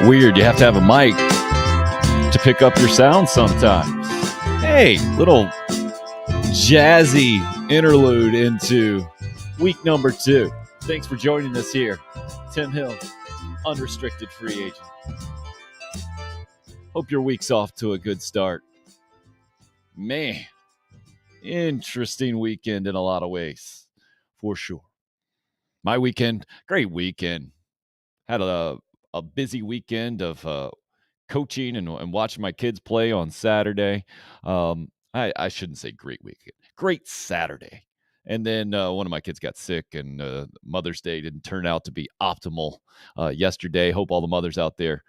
Weird, you have to have a mic to pick up your sound sometimes. Hey, little jazzy interlude into week number 2. Thanks for joining us here. Tim Hill, unrestricted free agent. Hope your week's off to a good start. Man, interesting weekend in a lot of ways, for sure. My weekend, great weekend. Had a busy weekend of coaching and watching my kids play on Saturday. I shouldn't say great weekend, great Saturday. And then one of my kids got sick, and Mother's Day didn't turn out to be optimal yesterday. Hope all the mothers out there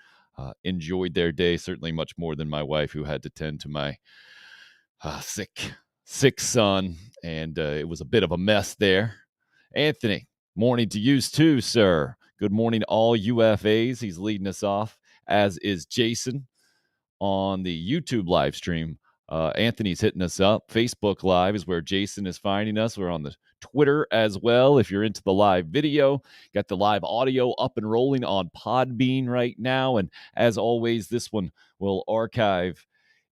enjoyed their day, certainly much more than my wife, who had to tend to my sick son, and it was a bit of a mess there. Anthony, morning to you too, sir. Good morning to all UFAs. He's leading us off, as is Jason on the YouTube live stream. Anthony's hitting us up. Facebook Live is where Jason is finding us. We're on the Twitter as well. If you're into the live video, got the live audio up and rolling on Podbean right now. And as always, this one will archive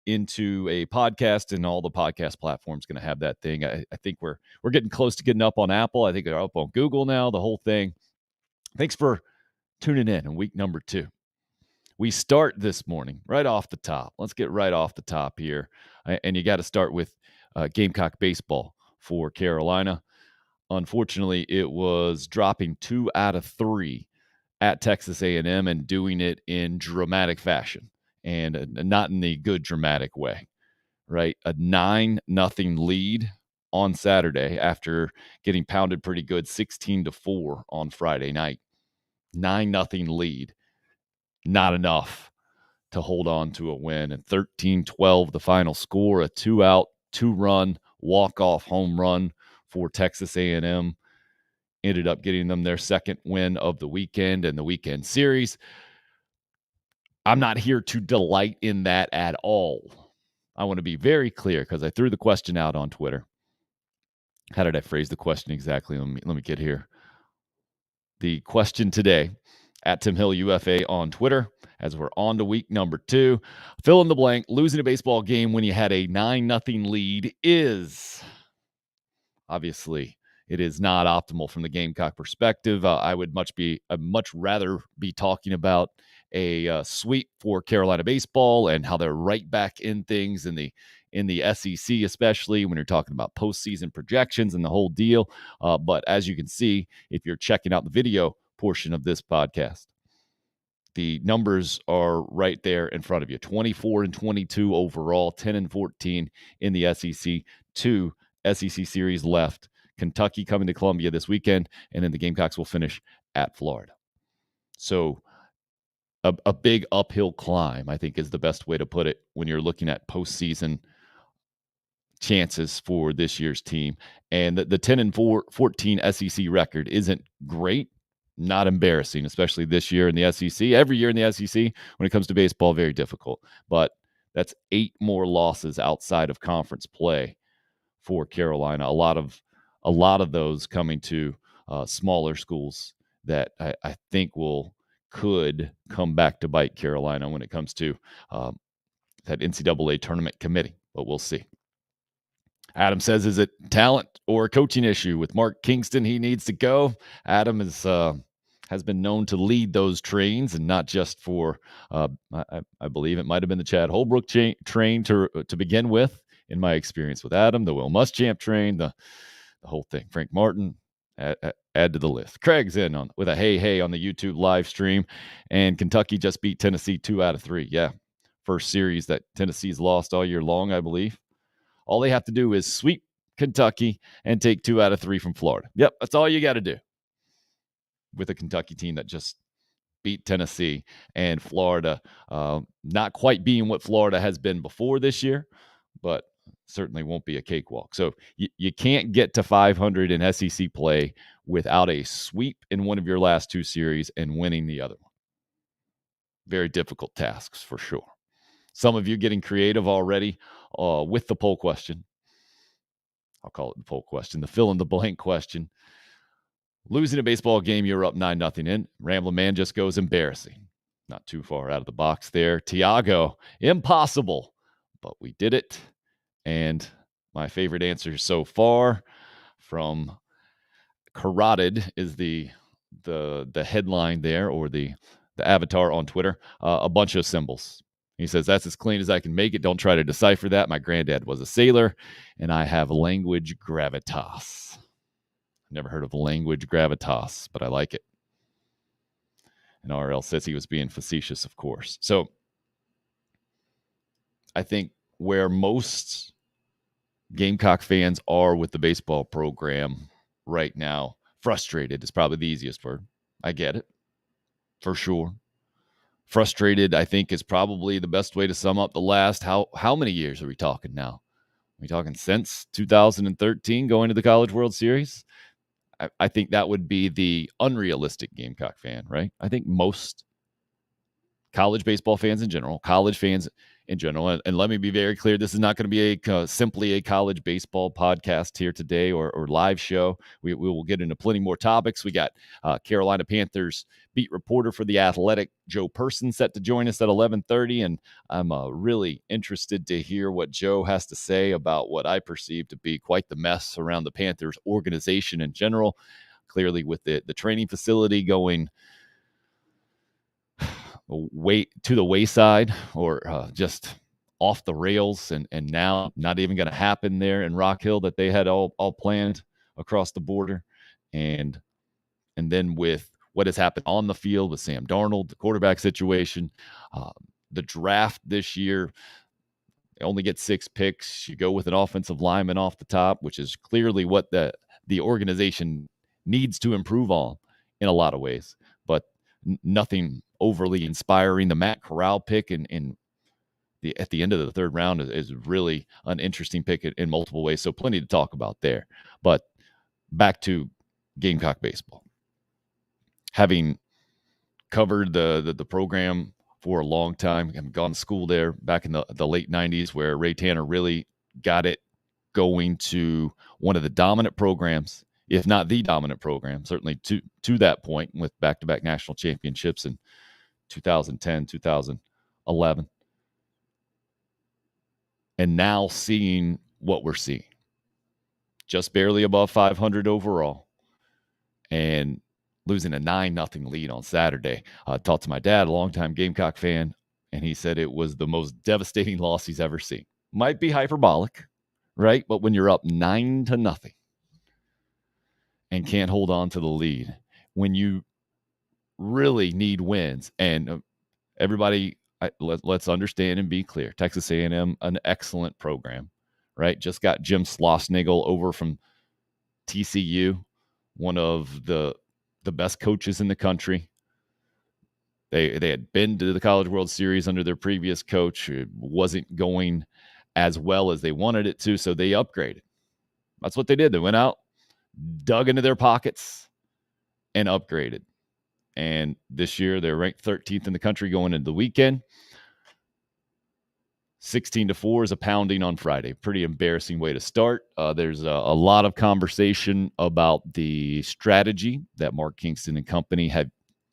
into a podcast, and all the podcast platforms going to have that thing. I think we're getting close to getting up on Apple. I think they're up on Google now, the whole thing. Thanks for tuning in week number 2. We start this morning right off the top. Let's get right off the top here. And you got to start with Gamecock baseball for Carolina. Unfortunately, it was dropping 2 out of 3 at Texas A&M and doing it in dramatic fashion, and not in the good dramatic way, right? A 9-0 lead on Saturday after getting pounded pretty good 16-4 on Friday night. 9-0 lead. Not enough to hold on to a win. And 13-12, the final score, a 2-out, 2-run walk-off home run for Texas A&M. Ended up getting them their second win of the weekend and the weekend series. I'm not here to delight in that at all. I want to be very clear, because I threw the question out on Twitter. How did I phrase the question exactly? Let me get here. The question today at Tim Hill UFA on Twitter, as we're on to week number 2. Fill in the blank. Losing a baseball game when you had a 9-0 lead is, obviously, it is not optimal from the Gamecock perspective. I would much rather be talking about a sweep for Carolina baseball and how they're right back in things in the SEC, especially when you're talking about postseason projections and the whole deal. But as you can see, if you're checking out the video portion of this podcast, the numbers are right there in front of you. 24-22 overall, 10-14 in the SEC. 2 SEC series left. Kentucky coming to Columbia this weekend, and then the Gamecocks will finish at Florida. So a big uphill climb, I think, is the best way to put it when you're looking at postseason chances for this year's team. And the 10-14 SEC record isn't great, not embarrassing, especially this year in the SEC. Every year in the SEC, when it comes to baseball, very difficult. But that's 8 more losses outside of conference play for Carolina. A lot of those coming to smaller schools that I think could come back to bite Carolina when it comes to that NCAA tournament committee, but we'll see. Adam says, is it talent or a coaching issue with Mark Kingston? He needs to go. Adam has been known to lead those trains, and not just for, I believe it might have been the Chad Holbrook train to begin with, in my experience with Adam, the Will Muschamp train, the whole thing. Frank Martin, add to the list. Craig's in with a hey on the YouTube live stream, and Kentucky just beat Tennessee 2 out of 3. Yeah, first series that Tennessee's lost all year long, I believe. All they have to do is sweep Kentucky and take 2 out of 3 from Florida. Yep, that's all you got to do with a Kentucky team that just beat Tennessee, and Florida not quite being what Florida has been before this year, but certainly won't be a cakewalk. So you can't get to 500 in SEC play without a sweep in one of your last 2 series and winning the other one. Very difficult tasks for sure. Some of you getting creative already with the poll question. I'll call it the poll question, the fill-in-the-blank question. Losing a baseball game, you're up 9-0 in. Ramblin' Man just goes embarrassing. Not too far out of the box there. Tiago, impossible, but we did it. And my favorite answer so far from Carotid is the headline there, or the avatar on Twitter. A bunch of symbols. He says, that's as clean as I can make it. Don't try to decipher that. My granddad was a sailor, and I have language gravitas. Never heard of language gravitas, but I like it. And RL says he was being facetious, of course. So I think where most Gamecock fans are with the baseball program right now, frustrated is probably the easiest word. I get it, for sure. Frustrated, I think, is probably the best way to sum up the last, how many years are we talking now? Are we talking since 2013 going to the College World Series? I think that would be the unrealistic Gamecock fan, right? I think most college baseball fans in general, college fans in general, and let me be very clear, this is not going to be simply a college baseball podcast here today, or live show. We will get into plenty more topics. We got Carolina Panthers beat reporter for The Athletic, Joe Person, set to join us at 11:30, and I'm really interested to hear what Joe has to say about what I perceive to be quite the mess around the Panthers organization in general. Clearly, with the training facility going way to the wayside, or just off the rails, and now not even going to happen there in Rock Hill that they had all planned across the border, and then with what has happened on the field with Sam Darnold, the quarterback situation, the draft this year. They only get 6 picks. You go with an offensive lineman off the top, which is clearly what the organization needs to improve on in a lot of ways, but nothing overly inspiring. The Matt Corral pick at the end of the 3rd round is really an interesting pick in multiple ways. So plenty to talk about there. But back to Gamecock baseball. Having covered the program for a long time, I've gone to school there back in the late 90s, where Ray Tanner really got it going to one of the dominant programs, if not the dominant program, certainly to that point, with back-to-back national championships in 2010, 2011. And now seeing what we're seeing. Just barely above 500 overall, and losing a 9-0 lead on Saturday. Talked to my dad, a longtime Gamecock fan, and he said it was the most devastating loss he's ever seen. Might be hyperbolic, right? But when you're up 9-0 and can't hold on to the lead, when you really need wins, and everybody, let's understand and be clear, Texas A&M, an excellent program, right? Just got Jim Schlossnagle over from TCU, one of the best coaches in the country. They had been to the College World Series under their previous coach. It wasn't going as well as they wanted it to, so they upgraded. That's what they did. They went out, dug into their pockets, and upgraded. And this year, they're ranked 13th in the country going into the weekend. 16-4 is a pounding on Friday. Pretty embarrassing way to start. There's a lot of conversation about the strategy that Mark Kingston and company had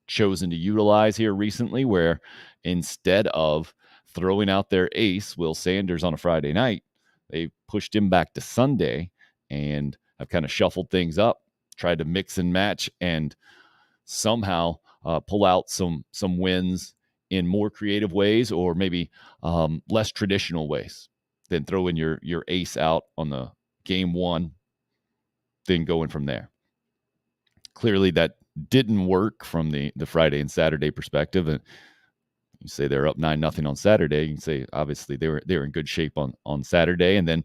chosen to utilize here recently, where instead of throwing out their ace, Will Sanders, on a Friday night, they pushed him back to Sunday and have kind of shuffled things up, tried to mix and match, and somehow pull out some wins in more creative ways, or maybe less traditional ways, than throwing your ace out on the game one, then going from there. Clearly that didn't work from the Friday and Saturday perspective. And you say they're up 9-0 on Saturday. You can say obviously they were in good shape on Saturday. And then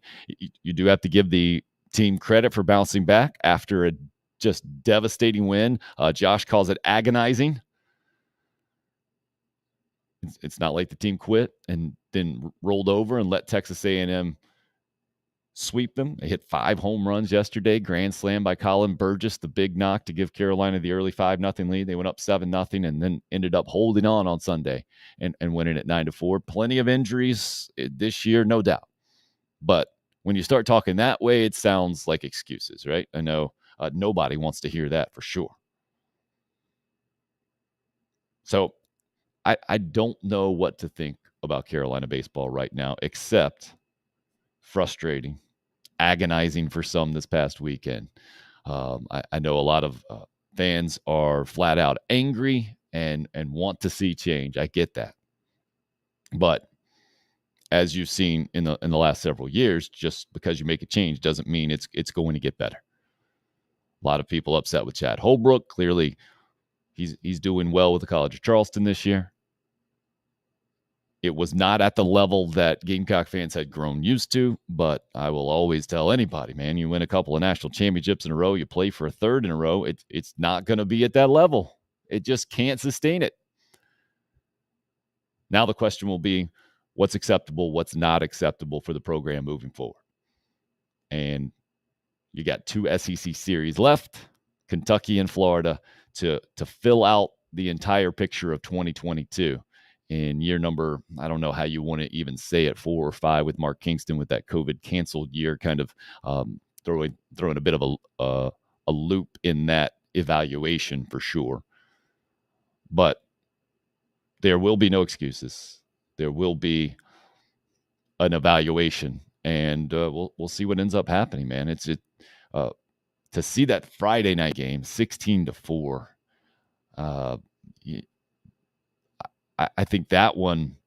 you do have to give the team credit for bouncing back after a just devastating win. Josh calls it agonizing. It's not like the team quit and then rolled over and let Texas A&M sweep them. They hit 5 home runs yesterday. Grand slam by Colin Burgess, the big knock to give Carolina the early 5-0 lead. They went up 7-0 and then ended up holding on Sunday and winning at 9-4. Plenty of injuries this year, no doubt. But when you start talking that way, it sounds like excuses, right? I know nobody wants to hear that for sure. So I don't know what to think about Carolina baseball right now, except frustrating, agonizing for some this past weekend. I know a lot of fans are flat out angry and want to see change. I get that, but as you've seen in the last several years, just because you make a change doesn't mean it's going to get better. A lot of people upset with Chad Holbrook. Clearly, he's doing well with the College of Charleston this year. It was not at the level that Gamecock fans had grown used to, but I will always tell anybody, man, you win a couple of national championships in a row, you play for a third in a row, it's not going to be at that level. It just can't sustain it. Now the question will be, what's acceptable, what's not acceptable for the program moving forward? And you got 2 SEC series left, Kentucky and Florida, to fill out the entire picture of 2022. In year number, I don't know how you want to even say it, 4 or 5 with Mark Kingston with that COVID canceled year, kind of throwing a bit of a loop in that evaluation for sure. But there will be no excuses. There will be an evaluation, and we'll see what ends up happening, man. To see that Friday night game, 16-4. I think that one,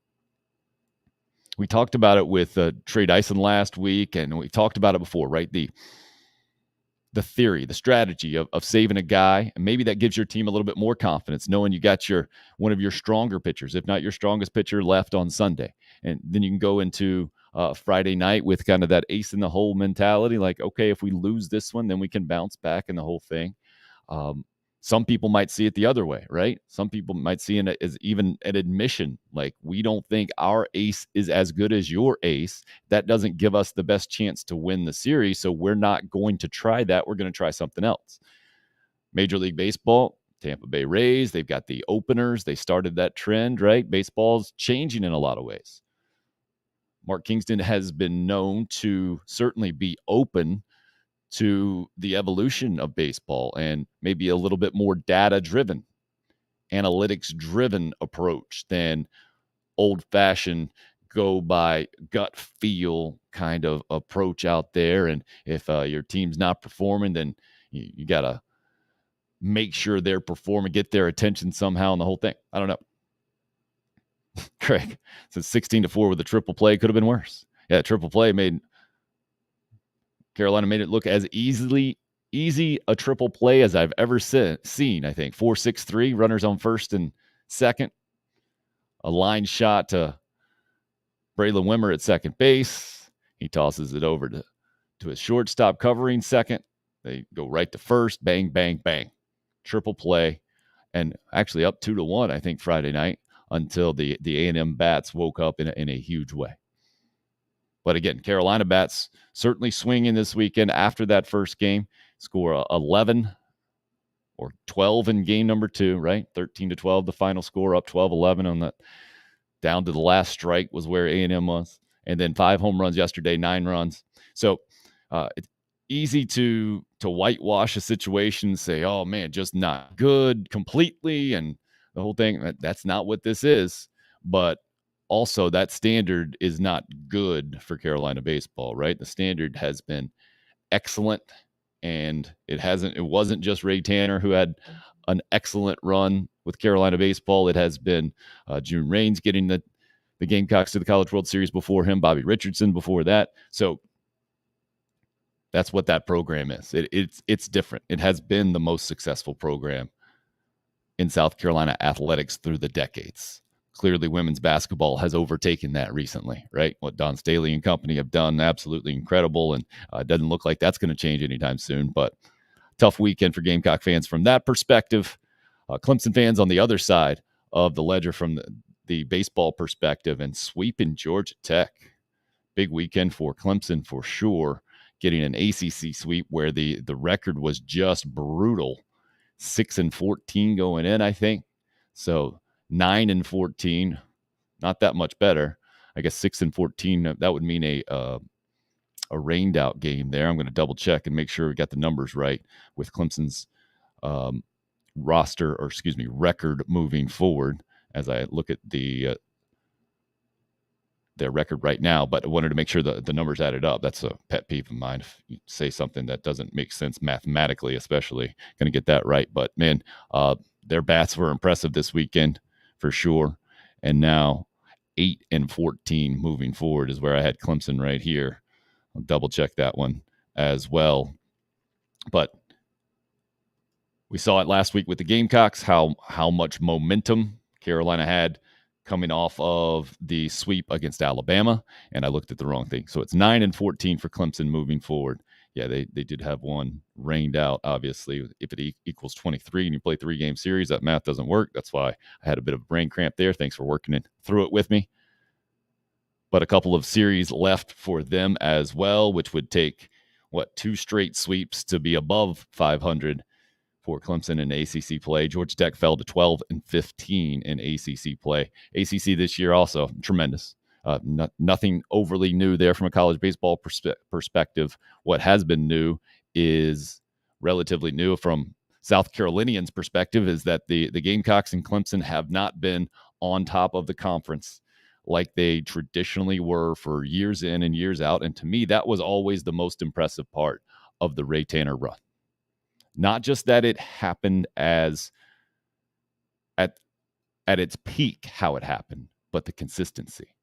we talked about it with Trey Dyson last week, and we talked about it before, right? The theory, the strategy of saving a guy, and maybe that gives your team a little bit more confidence, knowing you got one of your stronger pitchers, if not your strongest pitcher, left on Sunday. And then you can go into Friday night with kind of that ace in the hole mentality, like, okay, if we lose this one, then we can bounce back in the whole thing. Some people might see it the other way, right? Some people might see it as even an admission, like, we don't think our ace is as good as your ace. That doesn't give us the best chance to win the series, so we're not going to try that. We're going to try something else. Major League Baseball, Tampa Bay Rays, they've got the openers. They started that trend, right? Baseball's changing in a lot of ways. Mark Kingston has been known to certainly be open to the evolution of baseball and maybe a little bit more data-driven, analytics-driven approach than old-fashioned go by gut feel kind of approach out there. And if your team's not performing, then you got to make sure they're performing, get their attention somehow in the whole thing. I don't know. Craig, since 16-4 with a triple play could have been worse. Yeah, triple play Carolina made it look as easy a triple play as I've ever seen, I think. 4-6-3, runners on first and second. A line shot to Braylon Wimmer at second base. He tosses it over to his shortstop covering second. They go right to first. Bang, bang, bang. Triple play. And actually up 2-1, I think, Friday night until the A&M bats woke up in a huge way. But again, Carolina bats certainly swinging this weekend after that first game. Score 11 or 12 in game number 2, right? 13-12, the final score, up 12-11 on that. Down to the last strike was where A&M was. And then 5 home runs yesterday, 9 runs. So it's easy to whitewash a situation and say, oh, man, just not good completely. And the whole thing, that's not what this is. But also, that standard is not good for Carolina baseball, right? The standard has been excellent, and it wasn't just Ray Tanner who had an excellent run with Carolina baseball. It has been June Raines getting the Gamecocks to the College World Series before him, Bobby Richardson before that. So that's what that program is. It's different. It has been the most successful program in South Carolina athletics through the decades. Clearly, women's basketball has overtaken that recently, right? What Don Staley and company have done, absolutely incredible, and it doesn't look like that's going to change anytime soon. But tough weekend for Gamecock fans from that perspective. Clemson fans on the other side of the ledger from the baseball perspective, and sweeping Georgia Tech. Big weekend for Clemson for sure, getting an ACC sweep where the record was just brutal. 6-14 going in, I think. So 9-14, not that much better. I guess 6-14, that would mean a rained out game there. I'm going to double check and make sure we got the numbers right with Clemson's record moving forward as I look at their record right now, but I wanted to make sure the numbers added up. That's a pet peeve of mine. If you say something that doesn't make sense mathematically, especially, going to get that right. But man, their bats were impressive this weekend for sure. And now 8-14 moving forward is where I had Clemson right here. I'll double check that one as well. But we saw it last week with the Gamecocks, how much momentum Carolina had coming off of the sweep against Alabama, and I looked at the wrong thing. So it's 9-14 for Clemson moving forward. Yeah, they did have one rained out, obviously. If it equals 23 and you play 3-game series, that math doesn't work. That's why I had a bit of a brain cramp there. Thanks for working through it with me. But a couple of series left for them as well, which would take, 2 straight sweeps to be above 500 for Clemson in ACC play. Georgia Tech fell to 12-15 in ACC play. ACC this year also tremendous. Nothing overly new there from a college baseball perspective. What has been new is relatively new from South Carolinians' perspective is that the Gamecocks and Clemson have not been on top of the conference like they traditionally were for years in and years out. And to me, that was always the most impressive part of the Ray Tanner run. Not just that it happened as at its peak, how it happened, but the consistency.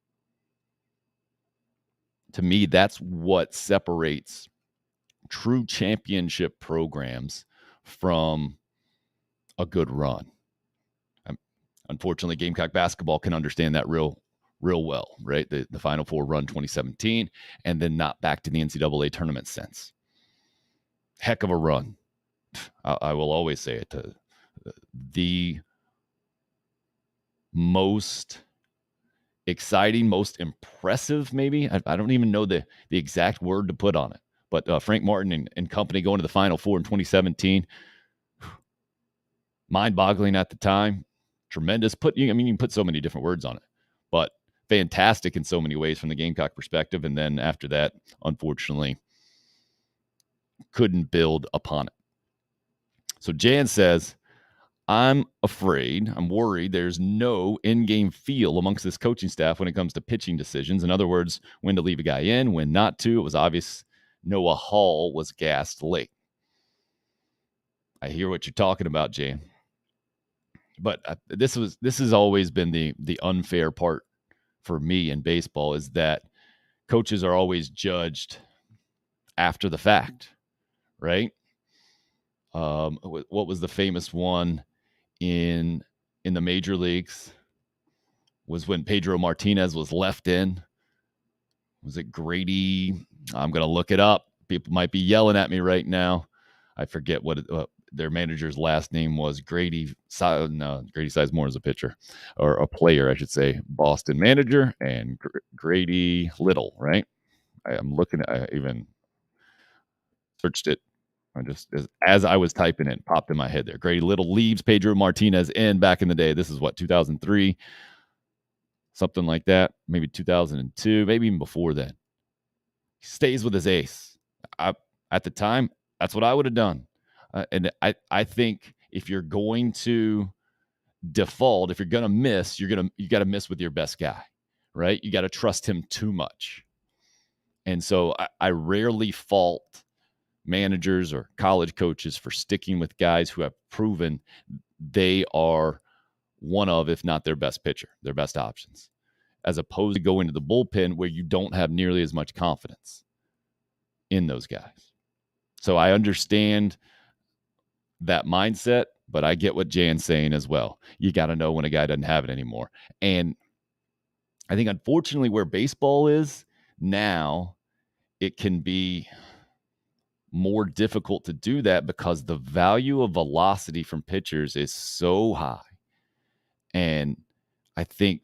To me, that's what separates true championship programs from a good run. Unfortunately, Gamecock basketball can understand that real well, right? The Final Four run 2017, and then not back to the NCAA tournament since. Heck of a run. I will always say it, the most exciting, most impressive, maybe. I don't even know the exact word to put on it. But Frank Martin and company going to the Final Four in 2017, mind-boggling at the time, tremendous. You can put so many different words on it, but fantastic in so many ways from the Gamecock perspective. And then after that, unfortunately, couldn't build upon it. So Jan says, I'm worried there's no in-game feel amongst this coaching staff when it comes to pitching decisions. In other words, when to leave a guy in, when not to. It was obvious Noah Hall was gassed late. I hear what you're talking about, Jan. But this has always been the unfair part for me in baseball, is that coaches are always judged after the fact, right? What was the famous one in the major leagues? Was when Pedro Martinez was left in. Was it Grady? I'm going to look it up. People might be yelling at me right now. I forget what their manager's last name was. Grady Sizemore is a pitcher, or a player, I should say. Boston manager, and Grady Little, right? I'm looking at, I even searched it. I just, as I was typing it, popped in my head there. Grady Little leaves Pedro Martinez in back in the day. This is 2003, something like that. Maybe 2002, maybe even before then. He stays with his ace. At the time, that's what I would have done. And I think if you're going to default, if you're going to miss, you got to miss with your best guy, right? You got to trust him too much. And so I rarely fault managers or college coaches for sticking with guys who have proven they are one of, if not their best pitcher, their best options, as opposed to going to the bullpen where you don't have nearly as much confidence in those guys. So I understand that mindset, but I get what Jan's saying as well. You got to know when a guy doesn't have it anymore. And I think, unfortunately, where baseball is now, it can be more difficult to do that because the value of velocity from pitchers is so high. And I think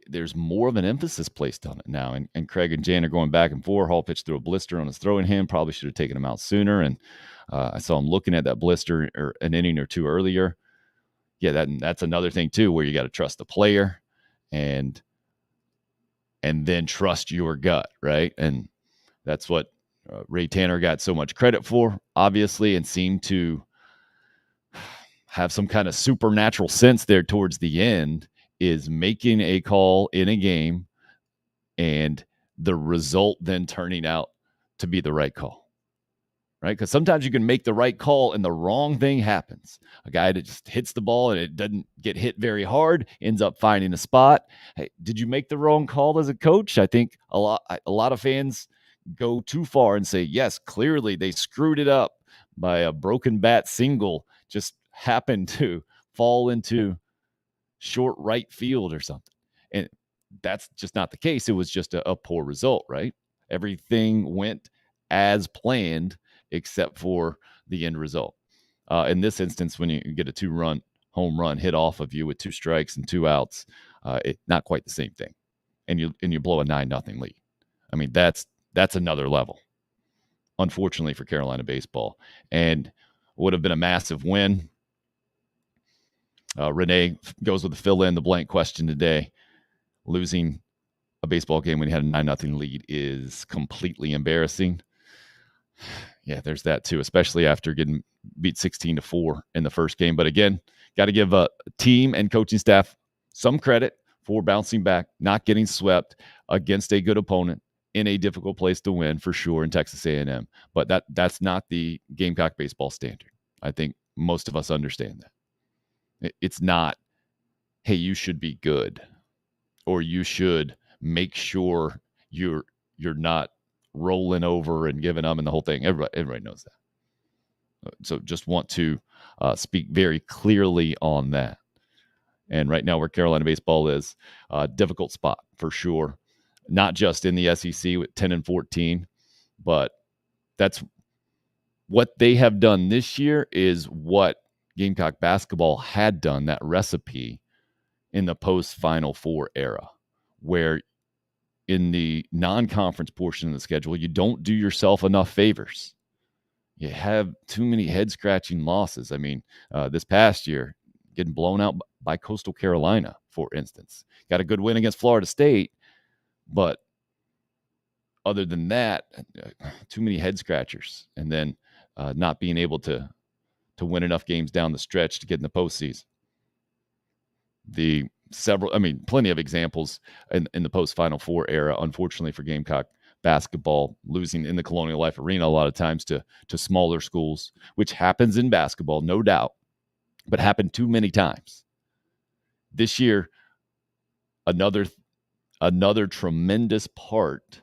there's more of an emphasis placed on it now. And Craig and Jan are going back and forth. Hall pitched through a blister on his throwing hand. Probably should have taken him out sooner. And I saw him looking at that blister an inning or two earlier. Yeah, that's another thing too, where you got to trust the player and then trust your gut, right? And that's what Ray Tanner got so much credit for, obviously, and seemed to, have some kind of supernatural sense there towards the end, is making a call in a game and the result then turning out to be the right call. Right? Because sometimes you can make the right call and the wrong thing happens. A guy that just hits the ball and it doesn't get hit very hard ends up finding a spot. Hey, did you make the wrong call as a coach? I think a lot of fans go too far and say, yes, clearly they screwed it up by a broken bat single, just happened to fall into short right field or something. And that's just not the case. It was just a poor result, right? Everything went as planned except for the end result. In this instance, when you get a 2-run home run hit off of you with 2 strikes and 2 outs, it's not quite the same thing. And you blow a 9-0 lead. I mean, that's another level, unfortunately for Carolina baseball, and would have been a massive win. Renee goes with the fill in the blank question today. Losing a baseball game when you had a 9-0 lead is completely embarrassing. Yeah, there's that too, especially after getting beat 16-4 in the first game. But again, got to give a team and coaching staff some credit for bouncing back, not getting swept against a good opponent in a difficult place to win, for sure, in Texas A&M. But that's not the Gamecock baseball standard. I think most of us understand that. It's not, hey, you should be good, or you should make sure you're not rolling over and giving up and the whole thing. Everybody knows that. So just want to speak very clearly on that. And right now where Carolina baseball is, difficult spot for sure. Not just in the SEC with 10-14, but that's what they have done this year is what Gamecock basketball had done, that recipe in the post-Final Four era, where in the non-conference portion of the schedule, you don't do yourself enough favors. You have too many head-scratching losses. I mean, this past year, getting blown out by Coastal Carolina, for instance. Got a good win against Florida State, but other than that, too many head-scratchers. And then not being able to win enough games down the stretch to get in the postseason. Plenty of examples in the post-Final Four era, unfortunately for Gamecock basketball, losing in the Colonial Life Arena a lot of times to smaller schools, which happens in basketball, no doubt, but happened too many times. This year, another tremendous part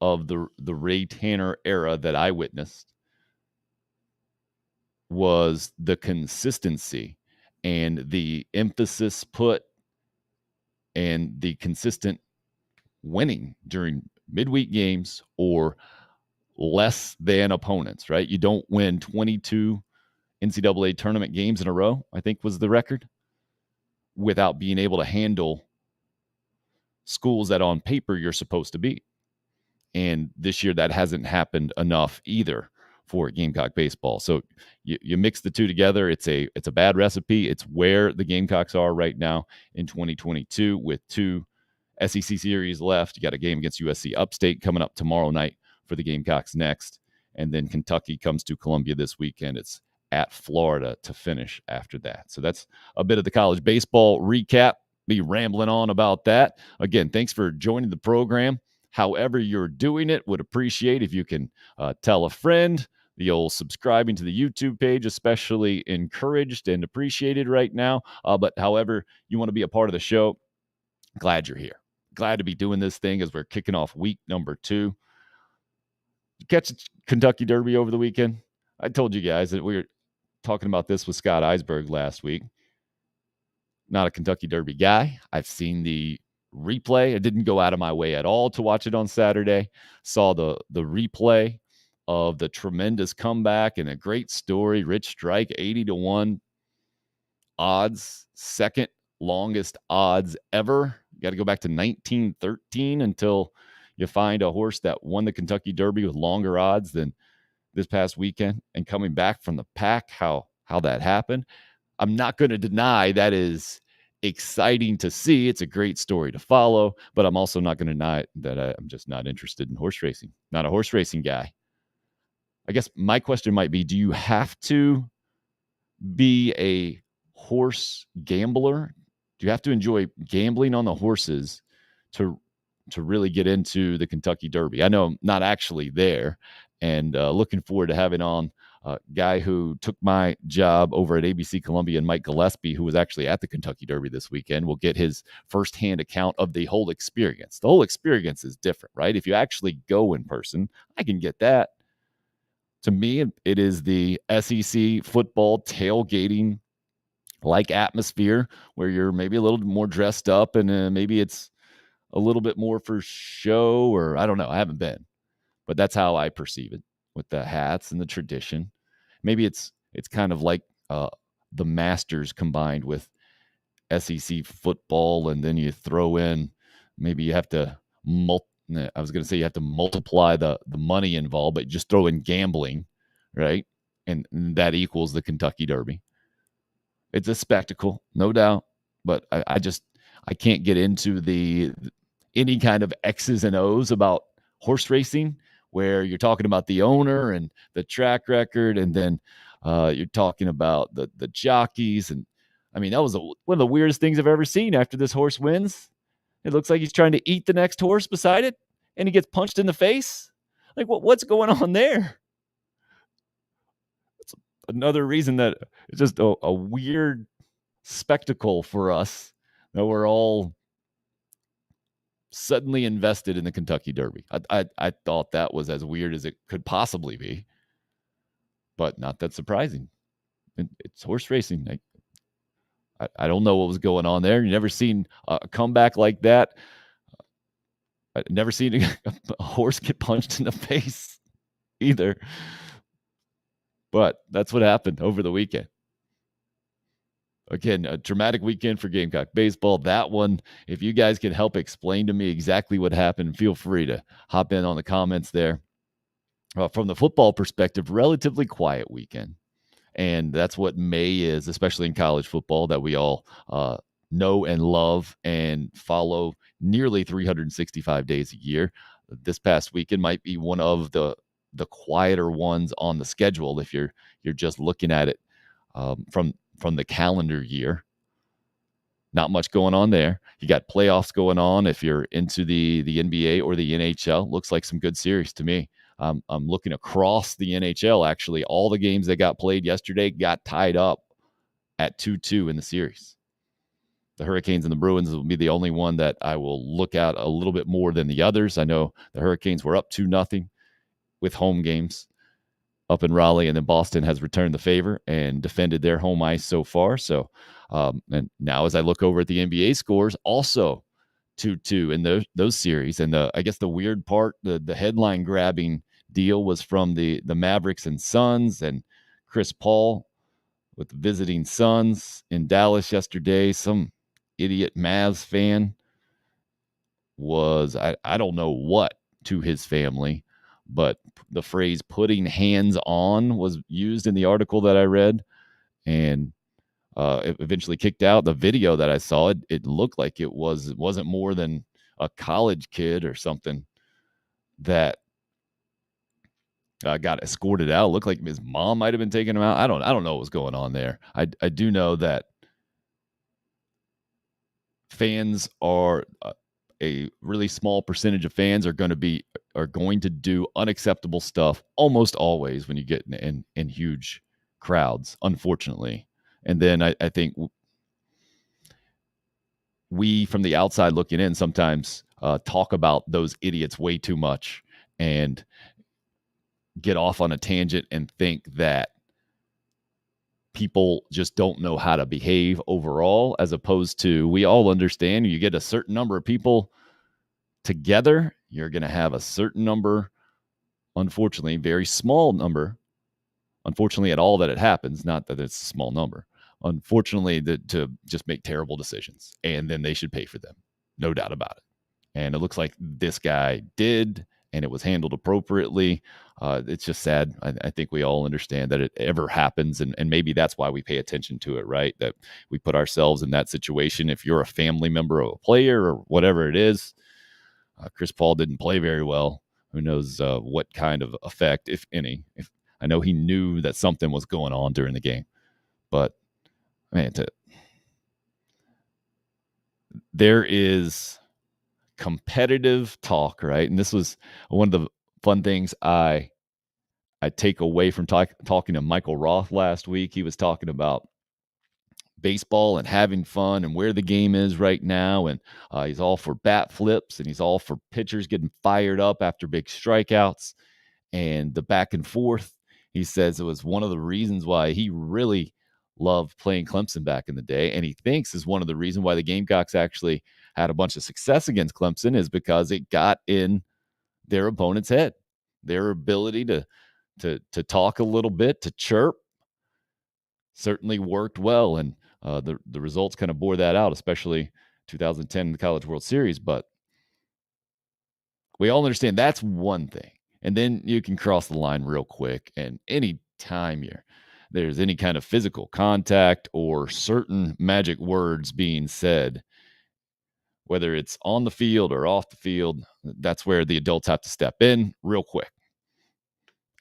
of the Ray Tanner era that I witnessed was the consistency and the emphasis put and the consistent winning during midweek games or less than opponents, right? You don't win 22 NCAA tournament games in a row, I think was the record, without being able to handle schools that on paper you're supposed to beat. And this year that hasn't happened enough either for Gamecock baseball. So you mix the two together, it's a bad recipe. It's where the Gamecocks are right now in 2022 with 2 SEC series left. You got a game against USC Upstate coming up tomorrow night for the Gamecocks next. And then Kentucky comes to Columbia this weekend. It's at Florida to finish after that. So that's a bit of the college baseball recap. Be rambling on about that. Again, thanks for joining the program. However you're doing it, would appreciate if you can tell a friend. The old subscribing to the YouTube page, especially encouraged and appreciated right now. But however you want to be a part of the show, glad you're here. Glad to be doing this thing as we're kicking off week number 2. Catch the Kentucky Derby over the weekend. I told you guys that we were talking about this with Scott Eisberg last week. Not a Kentucky Derby guy. I've seen the replay. I didn't go out of my way at all to watch it on Saturday. Saw the replay of the tremendous comeback and a great story. Rich Strike, 80-1 odds, second longest odds ever. You got to go back to 1913 until you find a horse that won the Kentucky Derby with longer odds than this past weekend. And coming back from the pack, how that happened. I'm not going to deny that is exciting to see. It's a great story to follow, but I'm also not going to deny that I'm just not interested in horse racing. Not a horse racing guy. I guess my question might be, do you have to be a horse gambler? Do you have to enjoy gambling on the horses to really get into the Kentucky Derby? I know I'm not actually there, and looking forward to having on a guy who took my job over at ABC Columbia, and Mike Gillespie, who was actually at the Kentucky Derby this weekend. Will get his firsthand account of the whole experience. The whole experience is different, right? If you actually go in person, I can get that. To me, it is the SEC football tailgating like atmosphere where you're maybe a little more dressed up, and maybe it's a little bit more for show, or I don't know. I haven't been, but that's how I perceive it with the hats and the tradition. Maybe it's kind of like the Masters combined with SEC football, and then you throw in maybe you have to I was going to say you have to multiply the money involved, but just throw in gambling, right? And that equals the Kentucky Derby. It's a spectacle, no doubt, but I can't get into any kind of X's and O's about horse racing where you're talking about the owner and the track record, and then you're talking about the jockeys. And I mean, that was one of the weirdest things I've ever seen. After this horse wins, it looks like he's trying to eat the next horse beside it, and he gets punched in the face. Like, what's going on there? It's another reason that it's just a weird spectacle for us that we're all suddenly invested in the Kentucky Derby. I thought that was as weird as it could possibly be, but not that surprising. It's horse racing. I don't know what was going on there. You never seen a comeback like that. I've never seen a horse get punched in the face either. But that's what happened over the weekend. Again, a dramatic weekend for Gamecock baseball. That one, if you guys can help explain to me exactly what happened, feel free to hop in on the comments there. From the football perspective, relatively quiet weekend. And that's what May is, especially in college football, that we all know and love and follow nearly 365 days a year. This past weekend might be one of the quieter ones on the schedule if you're just looking at it from the calendar year. Not much going on there. You got playoffs going on if you're into the NBA or the NHL. Looks like some good series to me. I'm looking across the NHL, actually. All the games that got played yesterday got tied up at 2-2 in the series. The Hurricanes and the Bruins will be the only one that I will look at a little bit more than the others. I know the Hurricanes were up 2-0 with home games up in Raleigh, and then Boston has returned the favor and defended their home ice so far. So, and now as I look over at the NBA scores, also 2-2 in those series. And I guess the weird part, the headline grabbing deal was from the Mavericks and Suns, and Chris Paul with the visiting Suns in Dallas yesterday. Some idiot Mavs fan was, I don't know what, to his family, but the phrase "putting hands on" was used in the article that I read, and it eventually kicked out. The video that I saw, it looked like it wasn't more than a college kid or something that got escorted out. It looked like his mom might have been taking him out. I don't know what was going on there. I do know that fans are a really small percentage of fans are going to do unacceptable stuff almost always when you get in huge crowds, unfortunately. And then I think we from the outside looking in sometimes talk about those idiots way too much and get off on a tangent and think that people just don't know how to behave overall, as opposed to we all understand you get a certain number of people together, you're going to have a certain number, unfortunately, very small number, unfortunately at all that it happens, not that it's a small number, unfortunately, to just make terrible decisions, and then they should pay for them, no doubt about it. And it looks like this guy did, and it was handled appropriately. It's just sad. I think we all understand that it ever happens, and maybe that's why we pay attention to it, right? That we put ourselves in that situation. If you're a family member of a player or whatever it is, Chris Paul didn't play very well. Who knows what kind of effect, if any. I know he knew that something was going on during the game, But man, there is competitive talk, right? And this was one of the fun things I take away from talking to Michael Roth last week. He was talking about baseball and having fun and where the game is right now. And he's all for bat flips and he's all for pitchers getting fired up after big strikeouts and the back and forth. He says it was one of the reasons why he really loved playing Clemson back in the day. And he thinks is one of the reasons why the Gamecocks actually had a bunch of success against Clemson is because it got in their opponent's head. Their ability to talk a little bit, to chirp, certainly worked well. And the results kind of bore that out, especially 2010 in the College World Series. But we all understand that's one thing. And then you can cross the line real quick. And any time there's any kind of physical contact or certain magic words being said, whether it's on the field or off the field, that's where the adults have to step in real quick.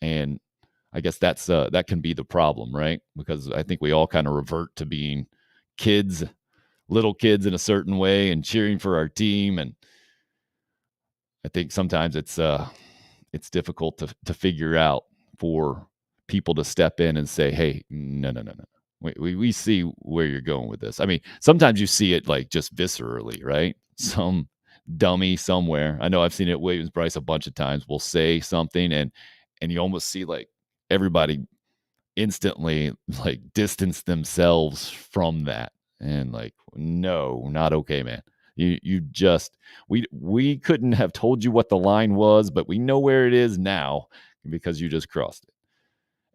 And I guess that can be the problem, right? Because I think we all kind of revert to being kids, little kids in a certain way and cheering for our team. And I think sometimes it's difficult to figure out for people to step in and say, hey, no. We see where you're going with this. I mean, sometimes you see it like just viscerally, right? Some dummy somewhere. I know I've seen it at Williams-Brice a bunch of times. Will say something and you almost see like everybody instantly like distance themselves from that. And like, no, not okay, man. You just we couldn't have told you what the line was, but we know where it is now because you just crossed it.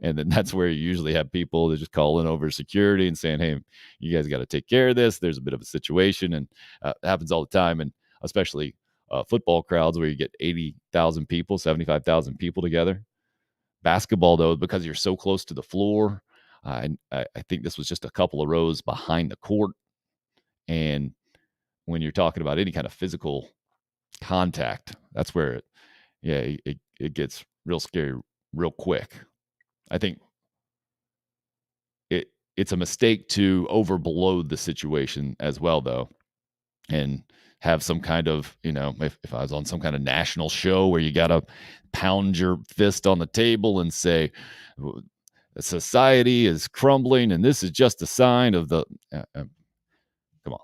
And then that's where you usually have people that just calling over security and saying, hey, you guys got to take care of this. There's a bit of a situation. And it happens all the time. And especially football crowds where you get 80,000 people, 75,000 people together. Basketball, though, because you're so close to the floor, I think this was just a couple of rows behind the court. And when you're talking about any kind of physical contact, that's where it gets real scary real quick. I think it's a mistake to overblow the situation as well, though, and have some kind of, if I was on some kind of national show where you got to pound your fist on the table and say, society is crumbling and this is just a sign of the, come on.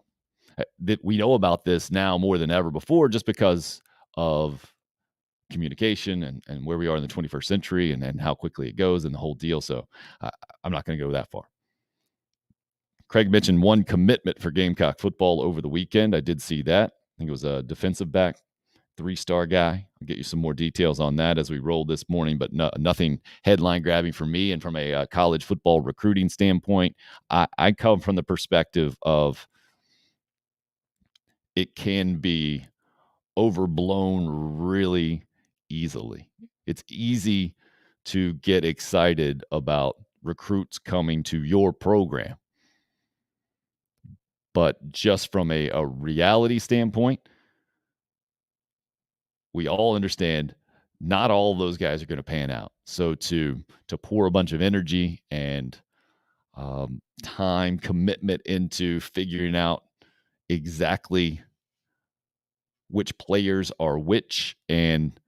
That we know about this now more than ever before just because of communication and where we are in the 21st century and how quickly it goes and the whole deal. So I'm not going to go that far. Craig mentioned one commitment for Gamecock football over the weekend. I did see that. I think it was a defensive back, 3-star guy. I'll get you some more details on that as we roll this morning, but nothing headline grabbing for me. And from a college football recruiting standpoint, I come from the perspective of it can be overblown really easily. It's easy to get excited about recruits coming to your program. But just from a reality standpoint, we all understand not all of those guys are going to pan out. So to pour a bunch of energy and time commitment into figuring out exactly which players are which and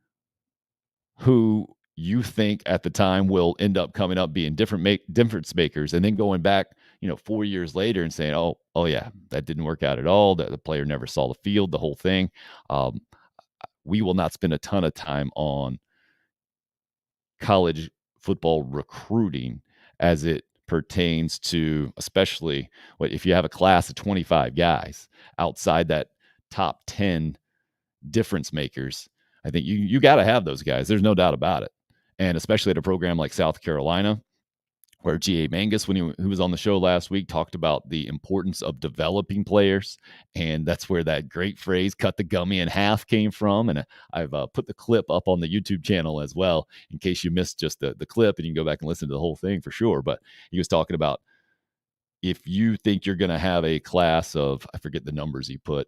who you think at the time will end up coming up being difference makers, and then going back 4 years later and saying, oh yeah, that didn't work out at all, that the player never saw the field, the whole thing. We will not spend a ton of time on college football recruiting as it pertains to, especially if you have a class of 25 guys outside that top 10 difference makers. I think you got to have those guys. There's no doubt about it. And especially at a program like South Carolina, where G.A. Mangus, who was on the show last week, talked about the importance of developing players. And that's where that great phrase, cut the gummy in half, came from. And I've put the clip up on the YouTube channel as well, in case you missed just the clip, and you can go back and listen to the whole thing for sure. But he was talking about, if you think you're going to have a class of, I forget the numbers he put,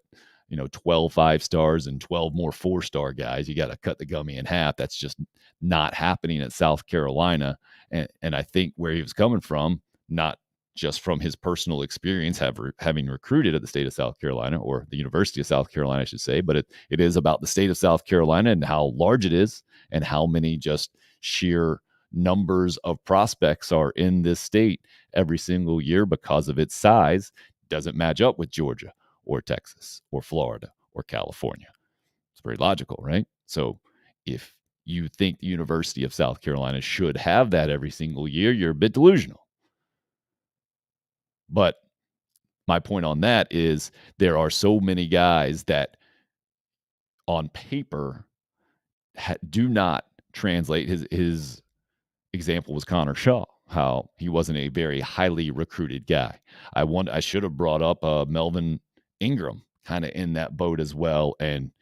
12 5-stars and 12 more 4-star guys, you got to cut the gummy in half. That's just not happening at South Carolina. And I think where he was coming from, not just from his personal experience having recruited at the state of South Carolina, or the University of South Carolina, I should say. But it is about the state of South Carolina and how large it is and how many just sheer numbers of prospects are in this state every single year because of its size. Doesn't match up with Georgia or Texas or Florida or California. It's very logical, right? So if you think the University of South Carolina should have that every single year, you're a bit delusional. But my point on that is there are so many guys that on paper do not translate. His example was Connor Shaw, how he wasn't a very highly recruited guy. I should have brought up Melvin Ingram, kind of in that boat as well, and